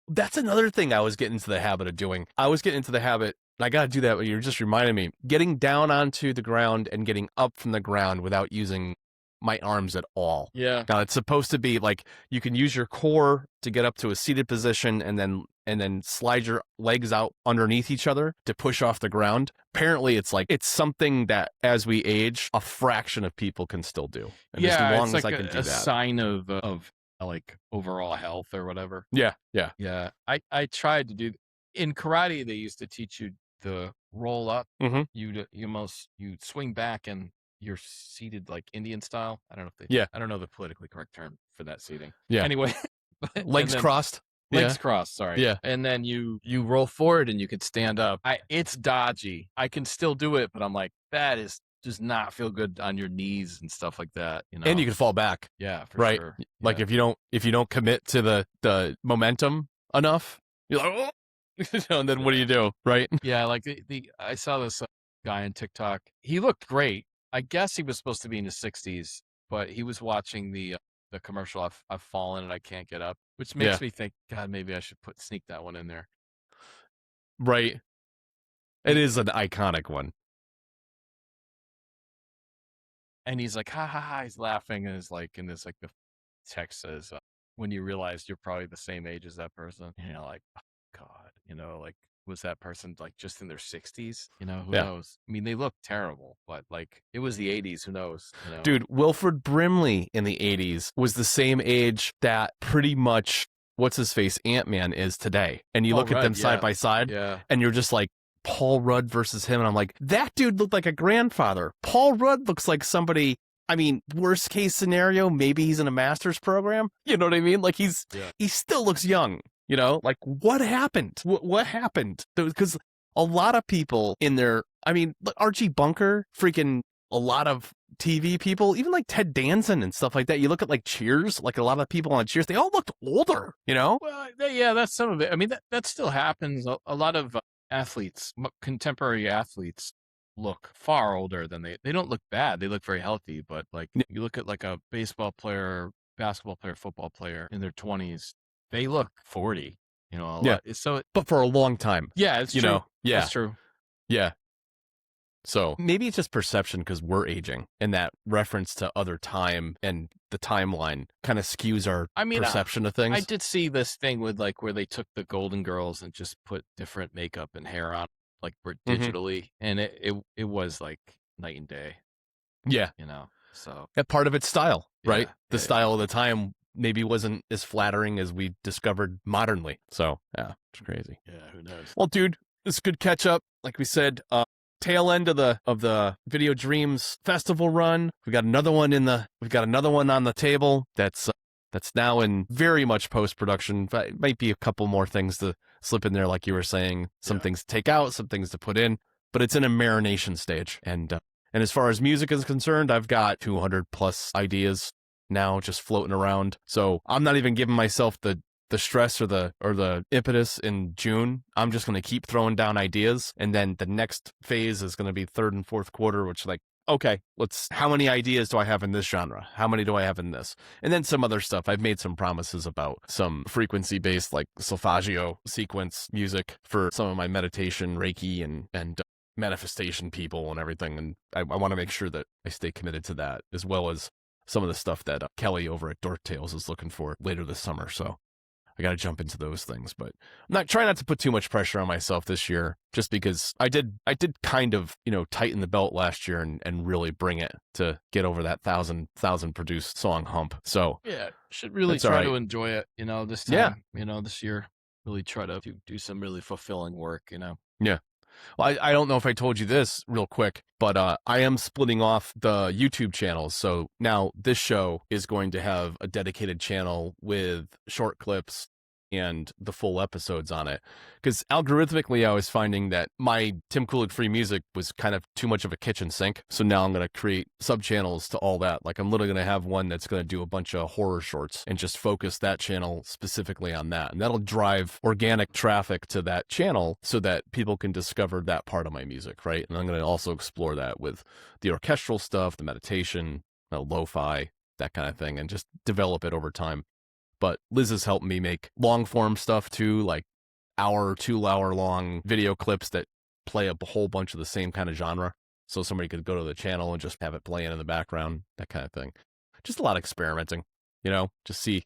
That's another thing I was getting into the habit of doing. I was getting into the habit, and I got to do that, but you're just reminding me, getting down onto the ground and getting up from the ground without using my arms at all. Yeah. Now, it's supposed to be like you can use your core to get up to a seated position and then slide your legs out underneath each other to push off the ground. Apparently, it's something that as we age, a fraction of people can still do. And as long it's like as I can do a that. sign of like overall health or whatever. Yeah. I tried to do in karate. They used to teach you the roll up. Mm-hmm. You swing back and you're seated like Indian style. I don't know I don't know the politically correct term for that seating. Yeah. Anyway, legs crossed. Legs crossed, sorry. Yeah. And then you roll forward and you could stand up. It's dodgy. I can still do it, but I'm like, that does not feel good on your knees and stuff like that. And you can fall back. Yeah, for right. sure. Like if you don't commit to the momentum enough, you're like, oh, and then what do you do? Right. Yeah. Like I saw this guy on TikTok. He looked great. I guess he was supposed to be in his 60s, but he was watching the the commercial I've fallen and I can't get up, which Yeah. makes me think, God, maybe I should sneak that one in there. Right. It is an iconic one. And he's like, ha ha ha, he's laughing, and is like, and this like the text says, when you realize you're probably the same age as that person, you know, like, oh, God, you know, like, was that person like just in their 60s? You know, who knows? I mean, they look terrible, but like, it was the 80s. Who knows? You know? Dude, Wilford Brimley in the 80s was the same age that pretty much what's his face Ant-Man is today. And you look at them side by side, and you're just like, Paul Rudd versus him, and I'm like, that dude looked like a grandfather. Paul Rudd looks like somebody. I mean, worst case scenario, maybe he's in a master's program. You know what I mean? Like he still looks young. You know, like what happened? What happened? Because a lot of people in there, I mean, Archie Bunker, freaking a lot of TV people, even like Ted Danson and stuff like that. You look at like Cheers, like a lot of people on Cheers, they all looked older, you know? Well, yeah, that's some of it. I mean, that still happens. A lot of athletes, contemporary athletes, look far older than they don't look bad. They look very healthy, but like you look at like a baseball player, basketball player, football player in their 20s, they look 40, you know, a lot. So, but for a long time. Yeah, it's true. Know, yeah, that's true. Yeah. So maybe it's just perception because we're aging, and that reference to other time and the timeline kind of skews our perception of things. I did see this thing with like where they took the Golden Girls and just put different makeup and hair on, like digitally, and it was like night and day. Yeah, you know. So part of its style, right? The style of the time maybe wasn't as flattering as we discovered modernly. So yeah, it's crazy. Yeah, who knows? Well, dude, it's a good catch up. Like we said, tail end of the Video Dreams Festival run. We've got another one on the table that's now in very much post-production. It might be a couple more things to slip in there, like you were saying, some things to take out, some things to put in, but it's in a marination stage. And as far as music is concerned, I've got 200 plus ideas now just floating around. So I'm not even giving myself the stress or the impetus in June. I'm just going to keep throwing down ideas. And then the next phase is going to be third and fourth quarter, which like, okay, how many ideas do I have in this genre? How many do I have in this? And then some other stuff. I've made some promises about some frequency-based like solfeggio sequence music for some of my meditation, Reiki, and manifestation people and everything. And I want to make sure that I stay committed to that, as well as some of the stuff that Kelly over at Dork Tales is looking for later this summer. So I got to jump into those things, but I'm trying not to put too much pressure on myself this year, just because I did kind of, tighten the belt last year and really bring it to get over that 1,000 produced song hump. So yeah, should really try to enjoy it, this time, this year, really try to do some really fulfilling work, Yeah. Well, I don't know if I told you this real quick, but I am splitting off the YouTube channels. So now this show is going to have a dedicated channel with short clips and the full episodes on it. Because algorithmically, I was finding that my Tim Kulig free music was kind of too much of a kitchen sink. So now I'm going to create sub-channels to all that. Like I'm literally going to have one that's going to do a bunch of horror shorts and just focus that channel specifically on that. And that'll drive organic traffic to that channel so that people can discover that part of my music, right? And I'm going to also explore that with the orchestral stuff, the meditation, lo-fi, that kind of thing, and just develop it over time. But Liz has helped me make long form stuff too, like 2 hour long video clips that play a whole bunch of the same kind of genre. So somebody could go to the channel and just have it playing in the background, that kind of thing. Just a lot of experimenting, just see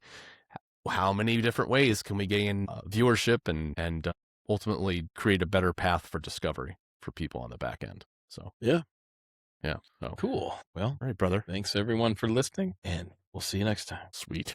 how many different ways can we gain viewership and ultimately create a better path for discovery for people on the back end. So, yeah. So. Cool. Well, all right, brother. Thanks everyone for listening, and we'll see you next time. Sweet.